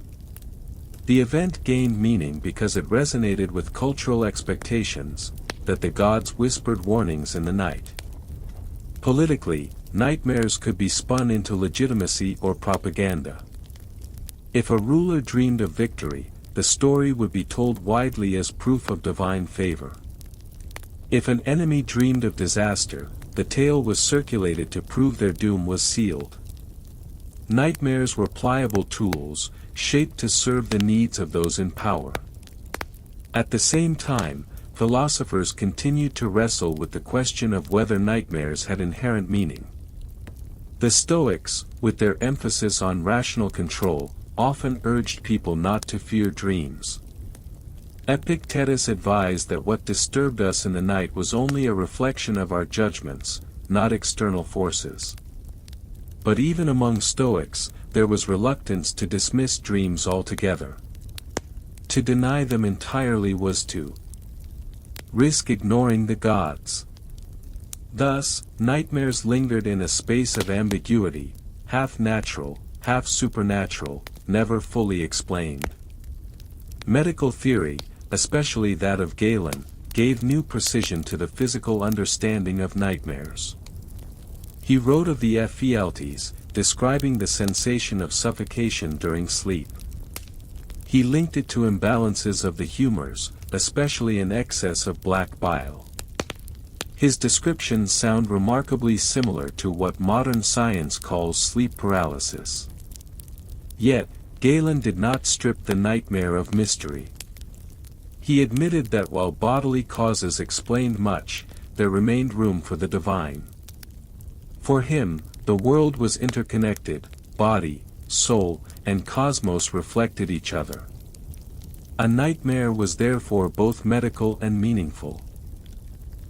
The event gained meaning because it resonated with cultural expectations, that the gods whispered warnings in the night. Politically, nightmares could be spun into legitimacy or propaganda. If a ruler dreamed of victory, the story would be told widely as proof of divine favor. If an enemy dreamed of disaster, the tale was circulated to prove their doom was sealed. Nightmares were pliable tools, shaped to serve the needs of those in power. At the same time, philosophers continued to wrestle with the question of whether nightmares had inherent meaning. The Stoics, with their emphasis on rational control, often urged people not to fear dreams. Epictetus advised that what disturbed us in the night was only a reflection of our judgments, not external forces. But even among Stoics, there was reluctance to dismiss dreams altogether. To deny them entirely was to risk ignoring the gods. Thus, nightmares lingered in a space of ambiguity, half natural, half supernatural, never fully explained. Medical theory, especially that of Galen, gave new precision to the physical understanding of nightmares. He wrote of the ephialtes, describing the sensation of suffocation during sleep. He linked it to imbalances of the humors, especially an excess of black bile. His descriptions sound remarkably similar to what modern science calls sleep paralysis. Yet, Galen did not strip the nightmare of mystery. He admitted that while bodily causes explained much, there remained room for the divine. For him, the world was interconnected, body, soul, and cosmos reflected each other. A nightmare was therefore both medical and meaningful.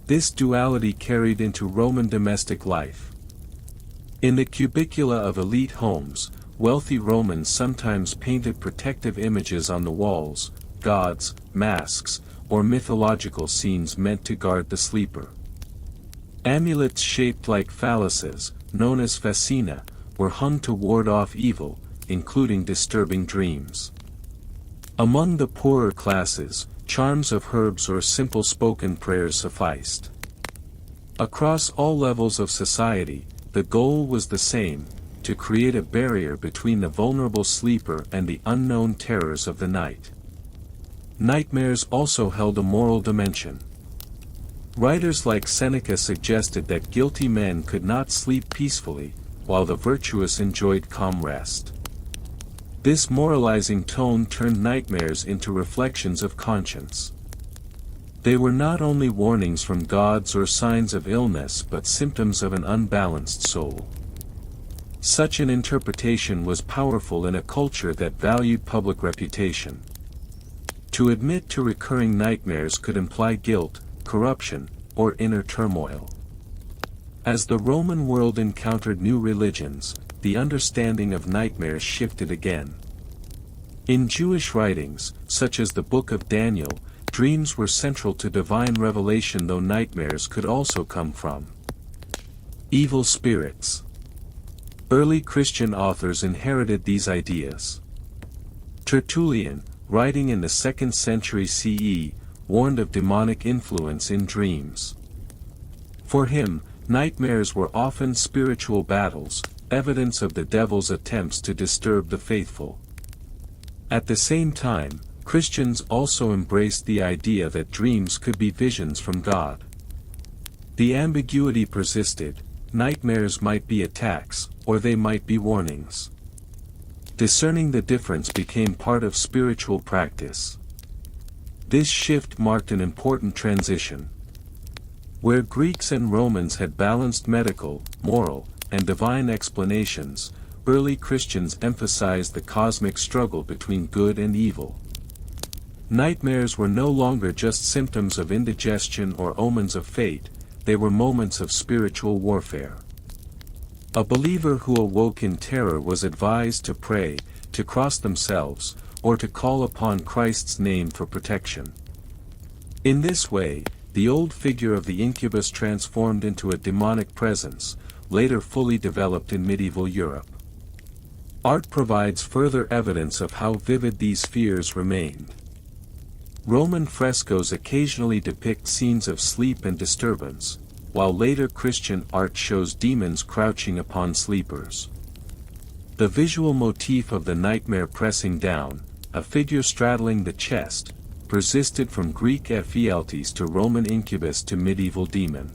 This duality carried into Roman domestic life. In the cubicula of elite homes, wealthy Romans sometimes painted protective images on the walls, gods, masks, or mythological scenes meant to guard the sleeper. Amulets shaped like phalluses, known as fascina, were hung to ward off evil, including disturbing dreams. Among the poorer classes, charms of herbs or simple spoken prayers sufficed. Across all levels of society, the goal was the same: to create a barrier between the vulnerable sleeper and the unknown terrors of the night. Nightmares also held a moral dimension. Writers like Seneca suggested that guilty men could not sleep peacefully, while the virtuous enjoyed calm rest. This moralizing tone turned nightmares into reflections of conscience. They were not only warnings from gods or signs of illness but symptoms of an unbalanced soul. Such an interpretation was powerful in a culture that valued public reputation. To admit to recurring nightmares could imply guilt, corruption, or inner turmoil. As the Roman world encountered new religions, the understanding of nightmares shifted again. In Jewish writings, such as the Book of Daniel, dreams were central to divine revelation, though nightmares could also come from evil spirits. Early Christian authors inherited these ideas. Tertullian, writing in the 2nd century CE, warned of demonic influence in dreams. For him, nightmares were often spiritual battles, evidence of the devil's attempts to disturb the faithful. At the same time, Christians also embraced the idea that dreams could be visions from God. The ambiguity persisted: nightmares might be attacks, or they might be warnings. Discerning the difference became part of spiritual practice. This shift marked an important transition. Where Greeks and Romans had balanced medical, moral, and divine explanations, early Christians emphasized the cosmic struggle between good and evil. Nightmares were no longer just symptoms of indigestion or omens of fate, they were moments of spiritual warfare. A believer who awoke in terror was advised to pray, to cross themselves, or to call upon Christ's name for protection. In this way, the old figure of the incubus transformed into a demonic presence, later fully developed in medieval Europe. Art provides further evidence of how vivid these fears remained. Roman frescoes occasionally depict scenes of sleep and disturbance, while later Christian art shows demons crouching upon sleepers. The visual motif of the nightmare pressing down, a figure straddling the chest, persisted from Greek ephialtes to Roman incubus to medieval demon.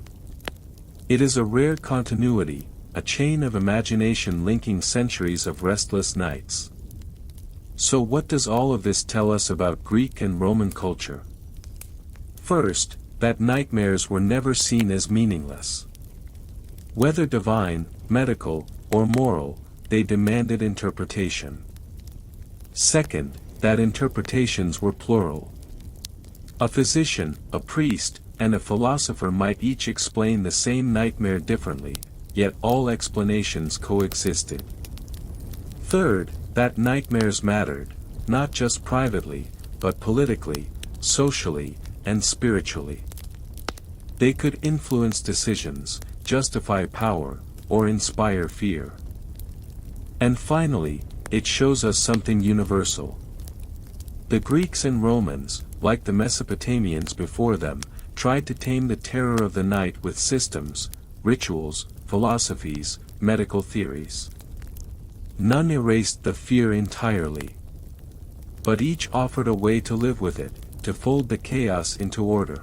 It is a rare continuity, a chain of imagination linking centuries of restless nights. So what does all of this tell us about Greek and Roman culture? First, that nightmares were never seen as meaningless. Whether divine, medical, or moral, they demanded interpretation. Second, that interpretations were plural. A physician, a priest, and a philosopher might each explain the same nightmare differently, yet all explanations coexisted. Third, that nightmares mattered, not just privately, but politically, socially, and spiritually. They could influence decisions, justify power, or inspire fear. And finally, it shows us something universal. The Greeks and Romans, like the Mesopotamians before them, tried to tame the terror of the night with systems, rituals, philosophies, medical theories. None erased the fear entirely. But each offered a way to live with it, to fold the chaos into order.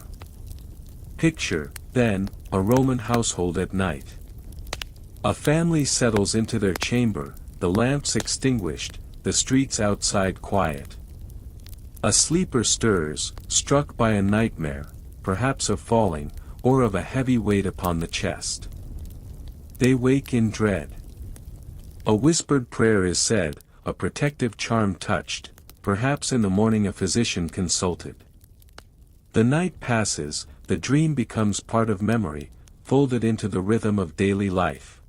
Picture, then, a Roman household at night. A family settles into their chamber, the lamps extinguished, the streets outside quiet. A sleeper stirs, struck by a nightmare, perhaps of falling, or of a heavy weight upon the chest. They wake in dread. A whispered prayer is said, a protective charm touched, perhaps in the morning a physician consulted. The night passes, the dream becomes part of memory, folded into the rhythm of daily life.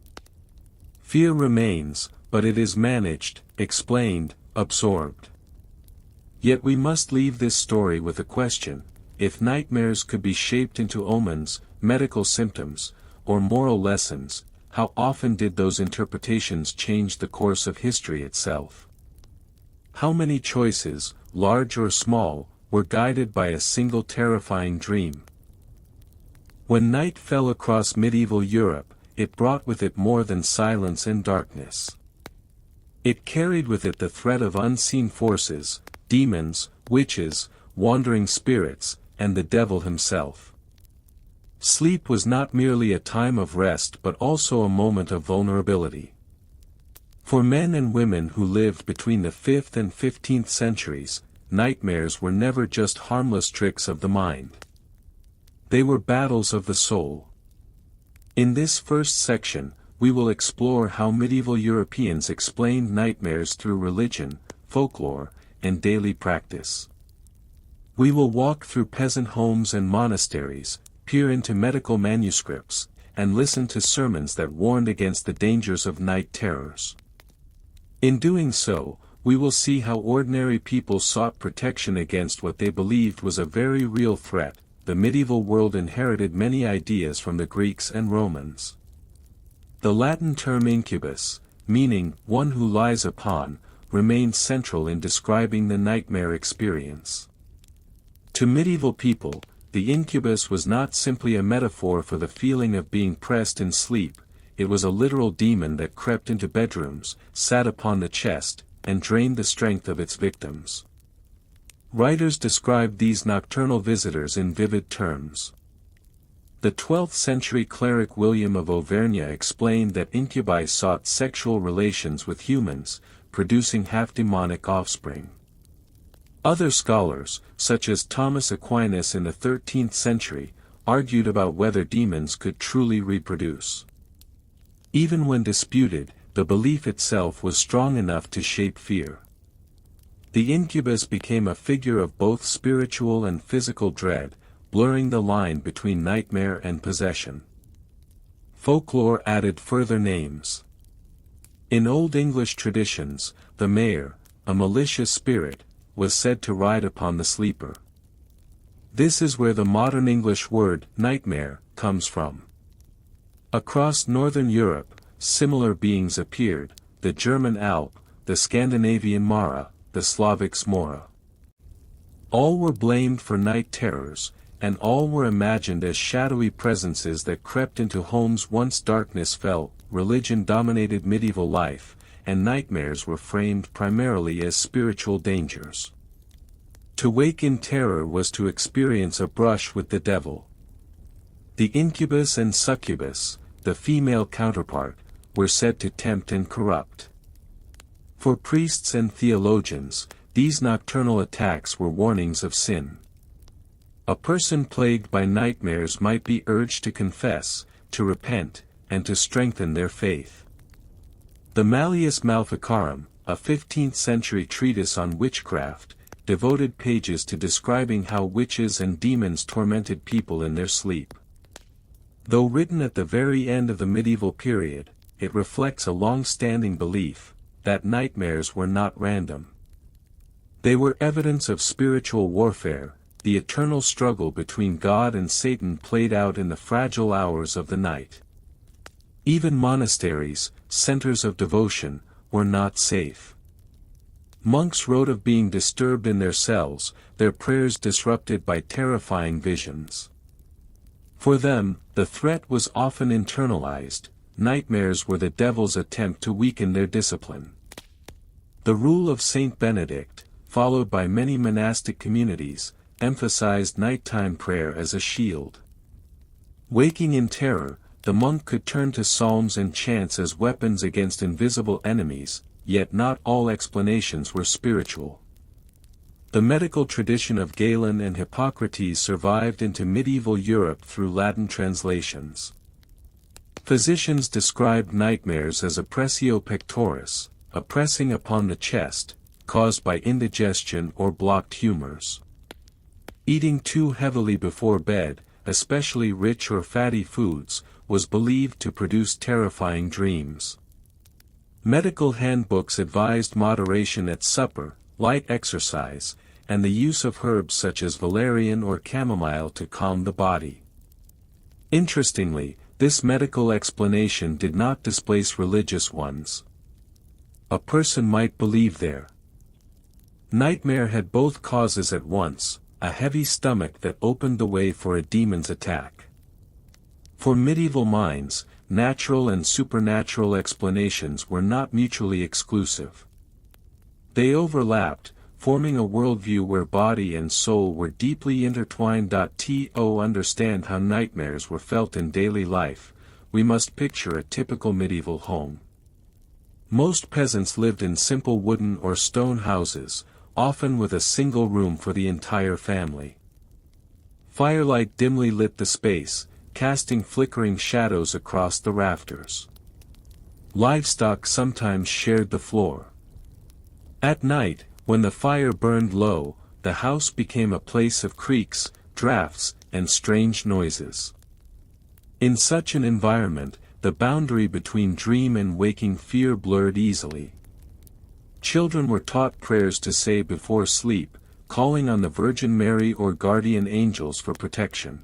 Fear remains, but it is managed, explained, absorbed. Yet we must leave this story with a question: if nightmares could be shaped into omens, medical symptoms, or moral lessons, how often did those interpretations change the course of history itself? How many choices, large or small, were guided by a single terrifying dream? When night fell across medieval Europe, it brought with it more than silence and darkness. It carried with it the threat of unseen forces, demons, witches, wandering spirits, and the devil himself. Sleep was not merely a time of rest but also a moment of vulnerability. For men and women who lived between the 5th and 15th centuries, nightmares were never just harmless tricks of the mind. They were battles of the soul. In this first section, we will explore how medieval Europeans explained nightmares through religion, folklore, and daily practice. We will walk through peasant homes and monasteries, peer into medical manuscripts, and listen to sermons that warned against the dangers of night terrors. In doing so, we will see how ordinary people sought protection against what they believed was a very real threat. The medieval world inherited many ideas from the Greeks and Romans. The Latin term incubus, meaning one who lies upon, remains central in describing the nightmare experience. To medieval people, the incubus was not simply a metaphor for the feeling of being pressed in sleep, it was a literal demon that crept into bedrooms, sat upon the chest, and drained the strength of its victims. Writers described these nocturnal visitors in vivid terms. The 12th century cleric William of Auvergne explained that incubi sought sexual relations with humans, producing half-demonic offspring. Other scholars, such as Thomas Aquinas in the 13th century, argued about whether demons could truly reproduce. Even when disputed, the belief itself was strong enough to shape fear. The incubus became a figure of both spiritual and physical dread, blurring the line between nightmare and possession. Folklore added further names. In Old English traditions, the mare, a malicious spirit, was said to ride upon the sleeper. This is where the modern English word, nightmare, comes from. Across northern Europe, similar beings appeared, the German Alp, the Scandinavian Mara, the Slavic Smora. All were blamed for night terrors, and all were imagined as shadowy presences that crept into homes once darkness fell. Religion dominated medieval life, and nightmares were framed primarily as spiritual dangers. To wake in terror was to experience a brush with the devil. The incubus and succubus, the female counterpart, were said to tempt and corrupt. For priests and theologians, these nocturnal attacks were warnings of sin. A person plagued by nightmares might be urged to confess, to repent, and to strengthen their faith. The Malleus Maleficarum, a 15th-century treatise on witchcraft, devoted pages to describing how witches and demons tormented people in their sleep. Though written at the very end of the medieval period, it reflects a long-standing belief that nightmares were not random. They were evidence of spiritual warfare, the eternal struggle between God and Satan played out in the fragile hours of the night. Even monasteries, centers of devotion, were not safe. Monks wrote of being disturbed in their cells, their prayers disrupted by terrifying visions. For them, the threat was often internalized. Nightmares were the devil's attempt to weaken their discipline. The rule of Saint Benedict, followed by many monastic communities, emphasized nighttime prayer as a shield. Waking in terror, the monk could turn to psalms and chants as weapons against invisible enemies, yet not all explanations were spiritual. The medical tradition of Galen and Hippocrates survived into medieval Europe through Latin translations. Physicians described nightmares as oppressio pectoris, a pressing upon the chest, caused by indigestion or blocked humors. Eating too heavily before bed, especially rich or fatty foods, was believed to produce terrifying dreams. Medical handbooks advised moderation at supper, light exercise, and the use of herbs such as valerian or chamomile to calm the body. Interestingly, this medical explanation did not displace religious ones. A person might believe their nightmare had both causes at once, a heavy stomach that opened the way for a demon's attack. For medieval minds, natural and supernatural explanations were not mutually exclusive. They overlapped, forming a worldview where body and soul were deeply intertwined. To understand how nightmares were felt in daily life, we must picture a typical medieval home. Most peasants lived in simple wooden or stone houses, often with a single room for the entire family. Firelight dimly lit the space, casting flickering shadows across the rafters. Livestock sometimes shared the floor. At night, when the fire burned low, the house became a place of creaks, drafts, and strange noises. In such an environment, the boundary between dream and waking fear blurred easily. Children were taught prayers to say before sleep, calling on the Virgin Mary or guardian angels for protection.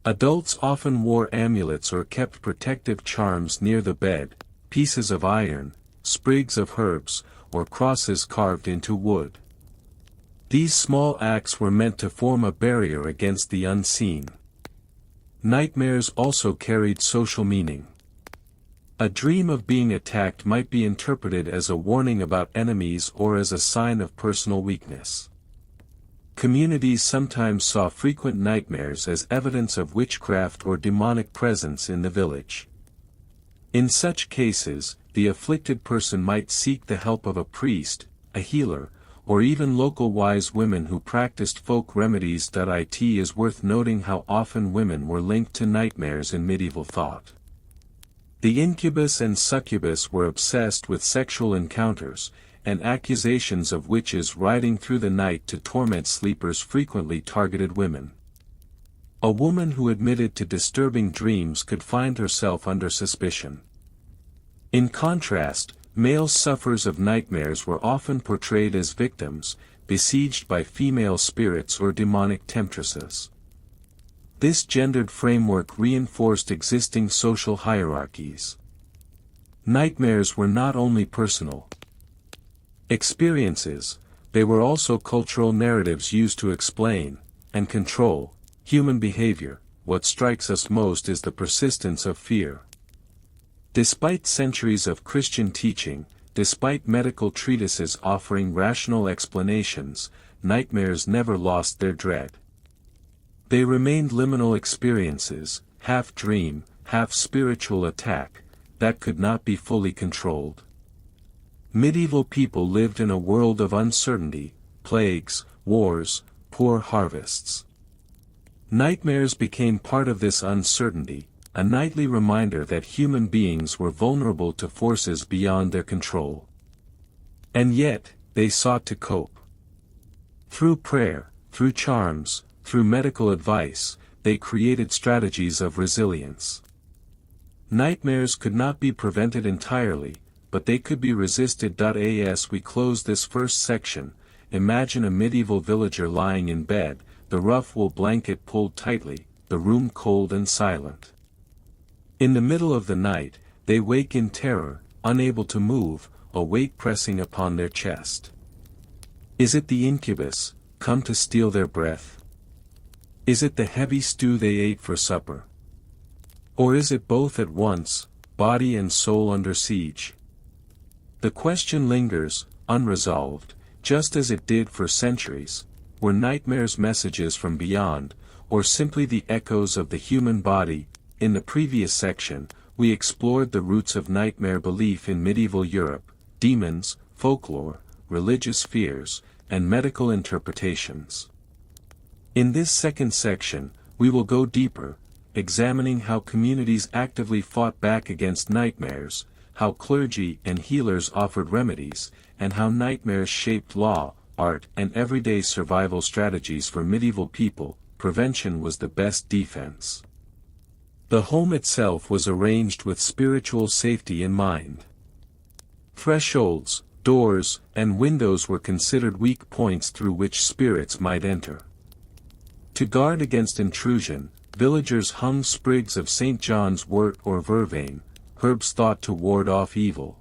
Adults often wore amulets or kept protective charms near the bed, pieces of iron, sprigs of herbs, or crosses carved into wood. These small acts were meant to form a barrier against the unseen. Nightmares also carried social meaning. A dream of being attacked might be interpreted as a warning about enemies or as a sign of personal weakness. Communities sometimes saw frequent nightmares as evidence of witchcraft or demonic presence in the village. In such cases, the afflicted person might seek the help of a priest, a healer, or even local wise women who practiced folk remedies. It is worth noting how often women were linked to nightmares in medieval thought. The incubus and succubus were obsessed with sexual encounters, and accusations of witches riding through the night to torment sleepers frequently targeted women. A woman who admitted to disturbing dreams could find herself under suspicion. In contrast, male sufferers of nightmares were often portrayed as victims, besieged by female spirits or demonic temptresses. This gendered framework reinforced existing social hierarchies. Nightmares were not only personal experiences, they were also cultural narratives used to explain, and control, human behavior. What strikes us most is the persistence of fear. Despite centuries of Christian teaching, despite medical treatises offering rational explanations, nightmares never lost their dread. They remained liminal experiences, half dream, half spiritual attack, that could not be fully controlled. Medieval people lived in a world of uncertainty, plagues, wars, poor harvests. Nightmares became part of this uncertainty, a nightly reminder that human beings were vulnerable to forces beyond their control. And yet, they sought to cope. Through prayer, through charms, through medical advice, they created strategies of resilience. Nightmares could not be prevented entirely, but they could be resisted. As we close this first section, imagine a medieval villager lying in bed, the rough wool blanket pulled tightly, the room cold and silent. In the middle of the night, they wake in terror, unable to move, a weight pressing upon their chest. Is it the incubus, come to steal their breath? Is it the heavy stew they ate for supper? Or is it both at once, body and soul under siege? The question lingers, unresolved, just as it did for centuries. Were nightmares messages from beyond, or simply the echoes of the human body? In the previous section, we explored the roots of nightmare belief in medieval Europe, demons, folklore, religious fears, and medical interpretations. In this second section, we will go deeper, examining how communities actively fought back against nightmares, how clergy and healers offered remedies, and how nightmares shaped law, art, and everyday survival strategies for medieval people. Prevention was the best defense. The home itself was arranged with spiritual safety in mind. Thresholds, doors, and windows were considered weak points through which spirits might enter. To guard against intrusion, villagers hung sprigs of St. John's wort or vervain, herbs thought to ward off evil.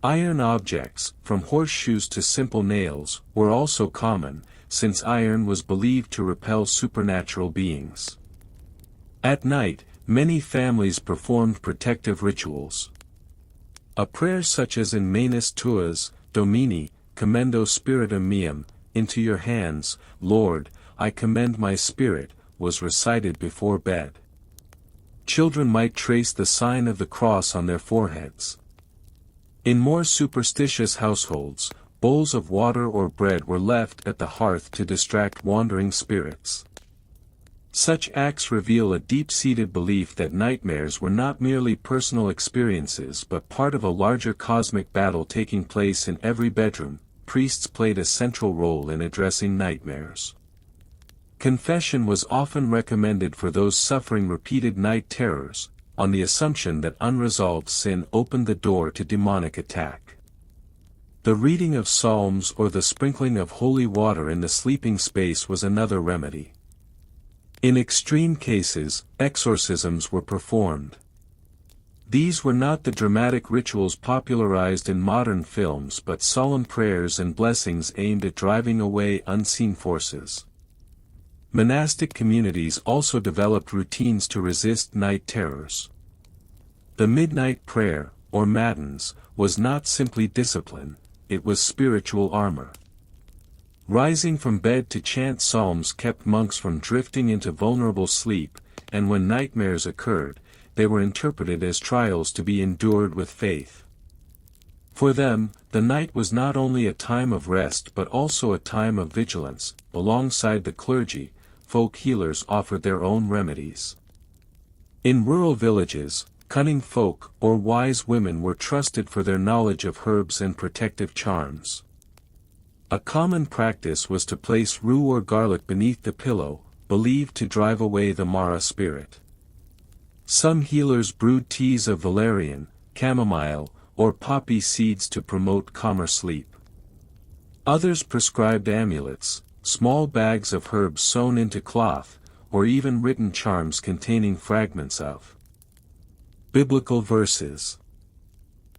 Iron objects, from horseshoes to simple nails, were also common, since iron was believed to repel supernatural beings. At night, many families performed protective rituals. A prayer such as in Manus tuas, Domini, commendo spiritum meum, into your hands, Lord, I commend my spirit, was recited before bed. Children might trace the sign of the cross on their foreheads. In more superstitious households, bowls of water or bread were left at the hearth to distract wandering spirits. Such acts reveal a deep-seated belief that nightmares were not merely personal experiences but part of a larger cosmic battle taking place in every bedroom. Priests played a central role in addressing nightmares. Confession was often recommended for those suffering repeated night terrors, on the assumption that unresolved sin opened the door to demonic attack. The reading of psalms or the sprinkling of holy water in the sleeping space was another remedy. In extreme cases, exorcisms were performed. These were not the dramatic rituals popularized in modern films but solemn prayers and blessings aimed at driving away unseen forces. Monastic communities also developed routines to resist night terrors. The midnight prayer, or matins, was not simply discipline, it was spiritual armor. Rising from bed to chant psalms kept monks from drifting into vulnerable sleep, and when nightmares occurred, they were interpreted as trials to be endured with faith. For them, the night was not only a time of rest but also a time of vigilance. Alongside the clergy, folk healers offered their own remedies. In rural villages, cunning folk or wise women were trusted for their knowledge of herbs and protective charms. A common practice was to place rue or garlic beneath the pillow, believed to drive away the Mara spirit. Some healers brewed teas of valerian, chamomile, or poppy seeds to promote calmer sleep. Others prescribed amulets, small bags of herbs sewn into cloth, or even written charms containing fragments of biblical verses.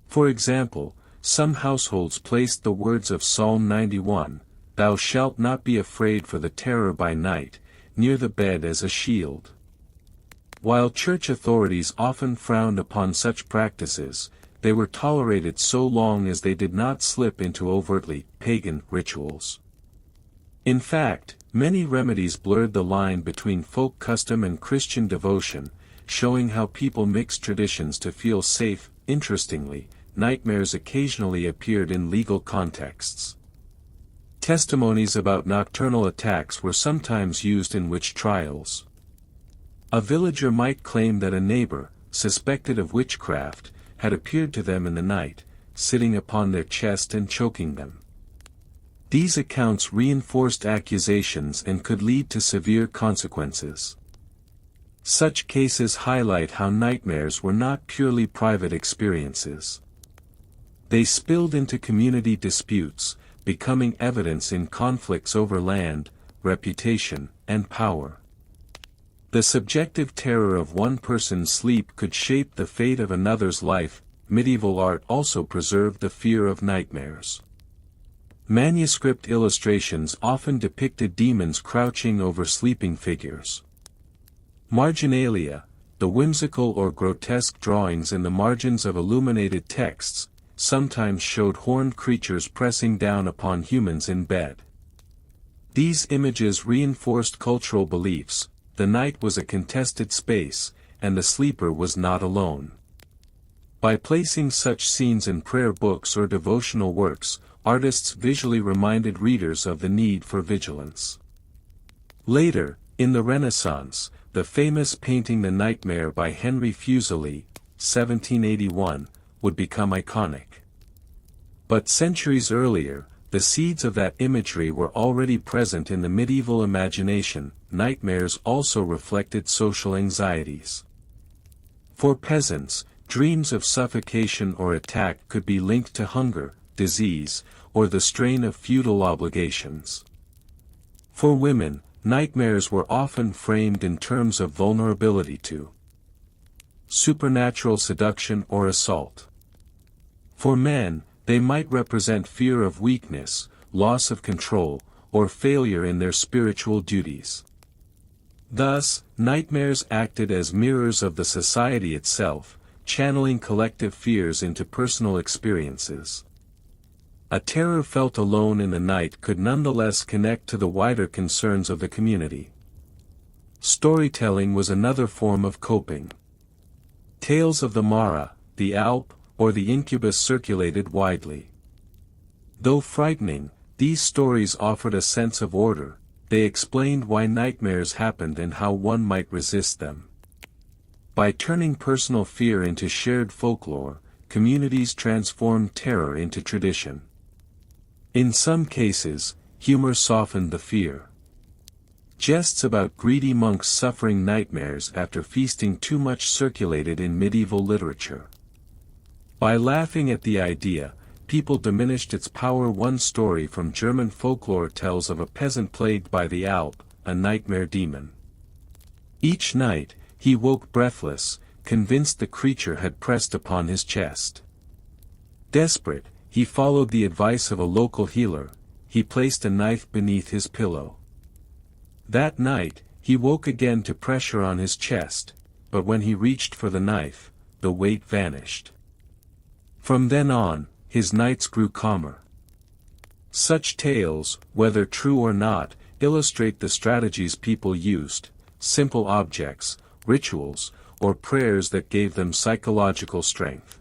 For example, some households placed the words of Psalm 91, "Thou shalt not be afraid for the terror by night," near the bed as a shield. While church authorities often frowned upon such practices, they were tolerated so long as they did not slip into overtly pagan rituals. In fact, many remedies blurred the line between folk custom and Christian devotion, showing how people mixed traditions to feel safe. Interestingly, nightmares occasionally appeared in legal contexts. Testimonies about nocturnal attacks were sometimes used in witch trials. A villager might claim that a neighbor, suspected of witchcraft, had appeared to them in the night, sitting upon their chest and choking them. These accounts reinforced accusations and could lead to severe consequences. Such cases highlight how nightmares were not purely private experiences. They spilled into community disputes, becoming evidence in conflicts over land, reputation, and power. The subjective terror of one person's sleep could shape the fate of another's life. Medieval art also preserved the fear of nightmares. Manuscript illustrations often depicted demons crouching over sleeping figures. Marginalia, the whimsical or grotesque drawings in the margins of illuminated texts, sometimes showed horned creatures pressing down upon humans in bed. These images reinforced cultural beliefs: the night was a contested space, and the sleeper was not alone. By placing such scenes in prayer books or devotional works, artists visually reminded readers of the need for vigilance. Later, in the Renaissance, the famous painting The Nightmare by Henry Fuseli, 1781, would become iconic. But centuries earlier, the seeds of that imagery were already present in the medieval imagination. Nightmares also reflected social anxieties. For peasants, dreams of suffocation or attack could be linked to hunger, disease, or the strain of feudal obligations. For women, nightmares were often framed in terms of vulnerability to supernatural seduction or assault. For men, they might represent fear of weakness, loss of control, or failure in their spiritual duties. Thus, nightmares acted as mirrors of the society itself, channeling collective fears into personal experiences. A terror felt alone in the night could nonetheless connect to the wider concerns of the community. Storytelling was another form of coping. Tales of the Mara, the Alp, or the incubus circulated widely. Though frightening, these stories offered a sense of order. They explained why nightmares happened and how one might resist them. By turning personal fear into shared folklore, communities transformed terror into tradition. In some cases, humor softened the fear. Jests about greedy monks suffering nightmares after feasting too much circulated in medieval literature. By laughing at the idea, people diminished its power. One story from German folklore tells of a peasant plagued by the Alp, a nightmare demon. Each night, he woke breathless, convinced the creature had pressed upon his chest. Desperate, he followed the advice of a local healer. He placed a knife beneath his pillow. That night, he woke again to pressure on his chest, but when he reached for the knife, the weight vanished. From then on, his nights grew calmer. Such tales, whether true or not, illustrate the strategies people used: simple objects, rituals, or prayers that gave them psychological strength.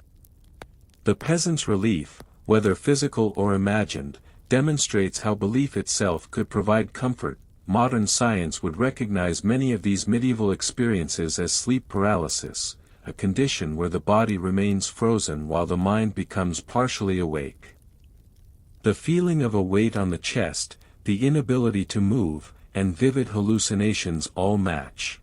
The peasant's relief, whether physical or imagined, demonstrates how belief itself could provide comfort. Modern science would recognize many of these medieval experiences as sleep paralysis, a condition where the body remains frozen while the mind becomes partially awake. The feeling of a weight on the chest, the inability to move, and vivid hallucinations all match.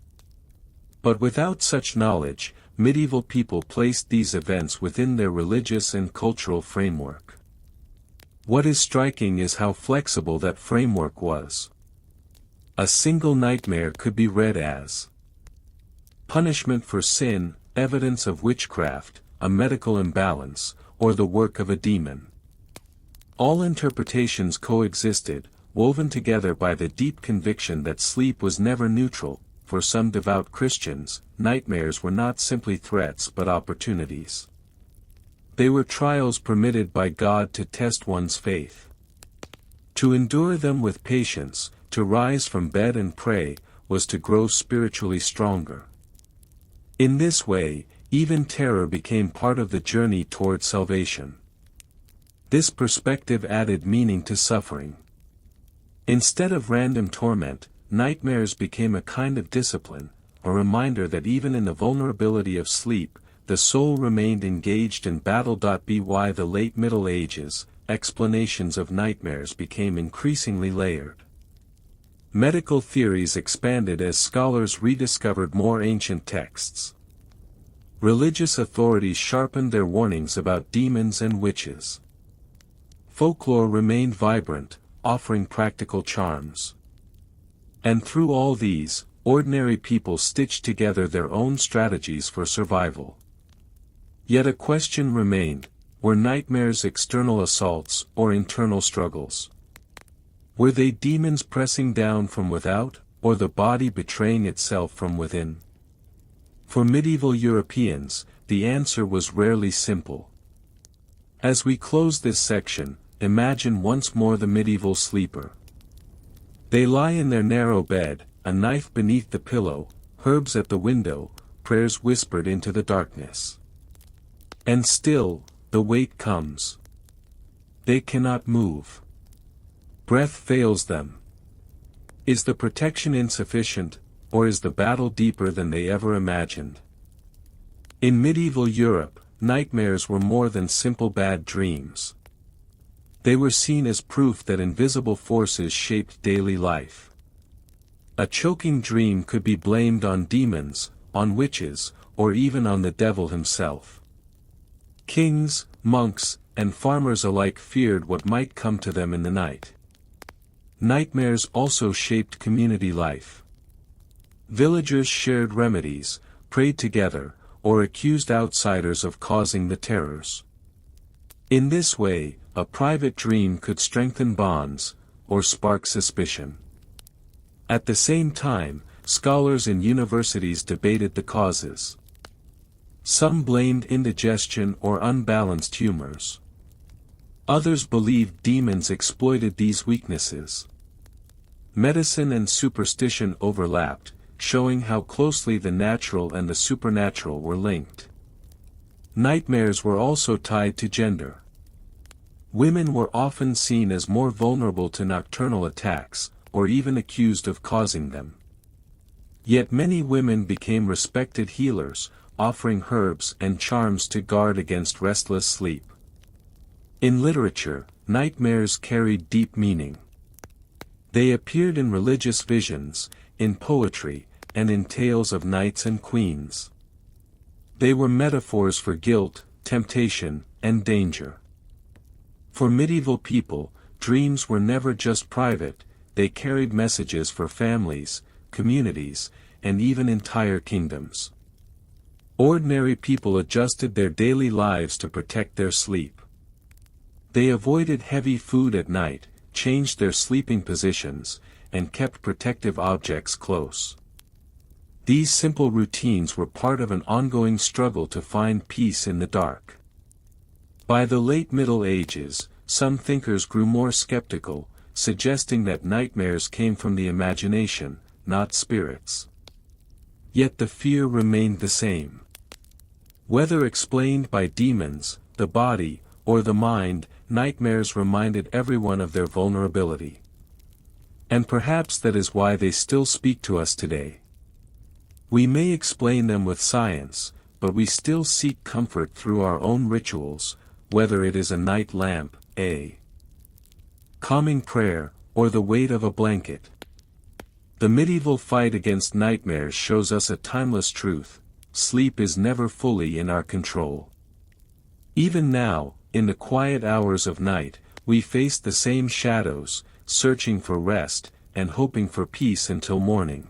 But without such knowledge, medieval people placed these events within their religious and cultural framework. What is striking is how flexible that framework was. A single nightmare could be read as punishment for sin, evidence of witchcraft, a medical imbalance, or the work of a demon. All interpretations coexisted, woven together by the deep conviction that sleep was never neutral. For some devout Christians, nightmares were not simply threats but opportunities. They were trials permitted by God to test one's faith. To endure them with patience, to rise from bed and pray, was to grow spiritually stronger. In this way, even terror became part of the journey toward salvation. This perspective added meaning to suffering. Instead of random torment, nightmares became a kind of discipline, a reminder that even in the vulnerability of sleep, the soul remained engaged in battle. By the late Middle Ages, explanations of nightmares became increasingly layered. Medical theories expanded as scholars rediscovered more ancient texts. Religious authorities sharpened their warnings about demons and witches. Folklore remained vibrant, offering practical charms. And through all these, ordinary people stitched together their own strategies for survival. Yet a question remained: were nightmares external assaults or internal struggles? Were they demons pressing down from without, or the body betraying itself from within? For medieval Europeans, the answer was rarely simple. As we close this section, imagine once more the medieval sleeper. They lie in their narrow bed, a knife beneath the pillow, herbs at the window, prayers whispered into the darkness. And still, the weight comes. They cannot move. Breath fails them. Is the protection insufficient, or is the battle deeper than they ever imagined? In medieval Europe, nightmares were more than simple bad dreams. They were seen as proof that invisible forces shaped daily life. A choking dream could be blamed on demons, on witches, or even on the devil himself. Kings, monks, and farmers alike feared what might come to them in the night. Nightmares also shaped community life. Villagers shared remedies, prayed together, or accused outsiders of causing the terrors. In this way, a private dream could strengthen bonds, or spark suspicion. At the same time, scholars in universities debated the causes. Some blamed indigestion or unbalanced humors. Others believed demons exploited these weaknesses. Medicine and superstition overlapped, showing how closely the natural and the supernatural were linked. Nightmares were also tied to gender. Women were often seen as more vulnerable to nocturnal attacks, or even accused of causing them. Yet many women became respected healers, offering herbs and charms to guard against restless sleep. In literature, nightmares carried deep meaning. They appeared in religious visions, in poetry, and in tales of knights and queens. They were metaphors for guilt, temptation, and danger. For medieval people, dreams were never just private, they carried messages for families, communities, and even entire kingdoms. Ordinary people adjusted their daily lives to protect their sleep. They avoided heavy food at night, changed their sleeping positions, and kept protective objects close. These simple routines were part of an ongoing struggle to find peace in the dark. By the late Middle Ages, some thinkers grew more skeptical, suggesting that nightmares came from the imagination, not spirits. Yet the fear remained the same. Whether explained by demons, the body, or the mind, nightmares reminded everyone of their vulnerability. And perhaps that is why they still speak to us today. We may explain them with science, but we still seek comfort through our own rituals, whether it is a night lamp, a calming prayer, or the weight of a blanket. The medieval fight against nightmares shows us a timeless truth: sleep is never fully in our control. Even now, in the quiet hours of night, we face the same shadows, searching for rest, and hoping for peace until morning.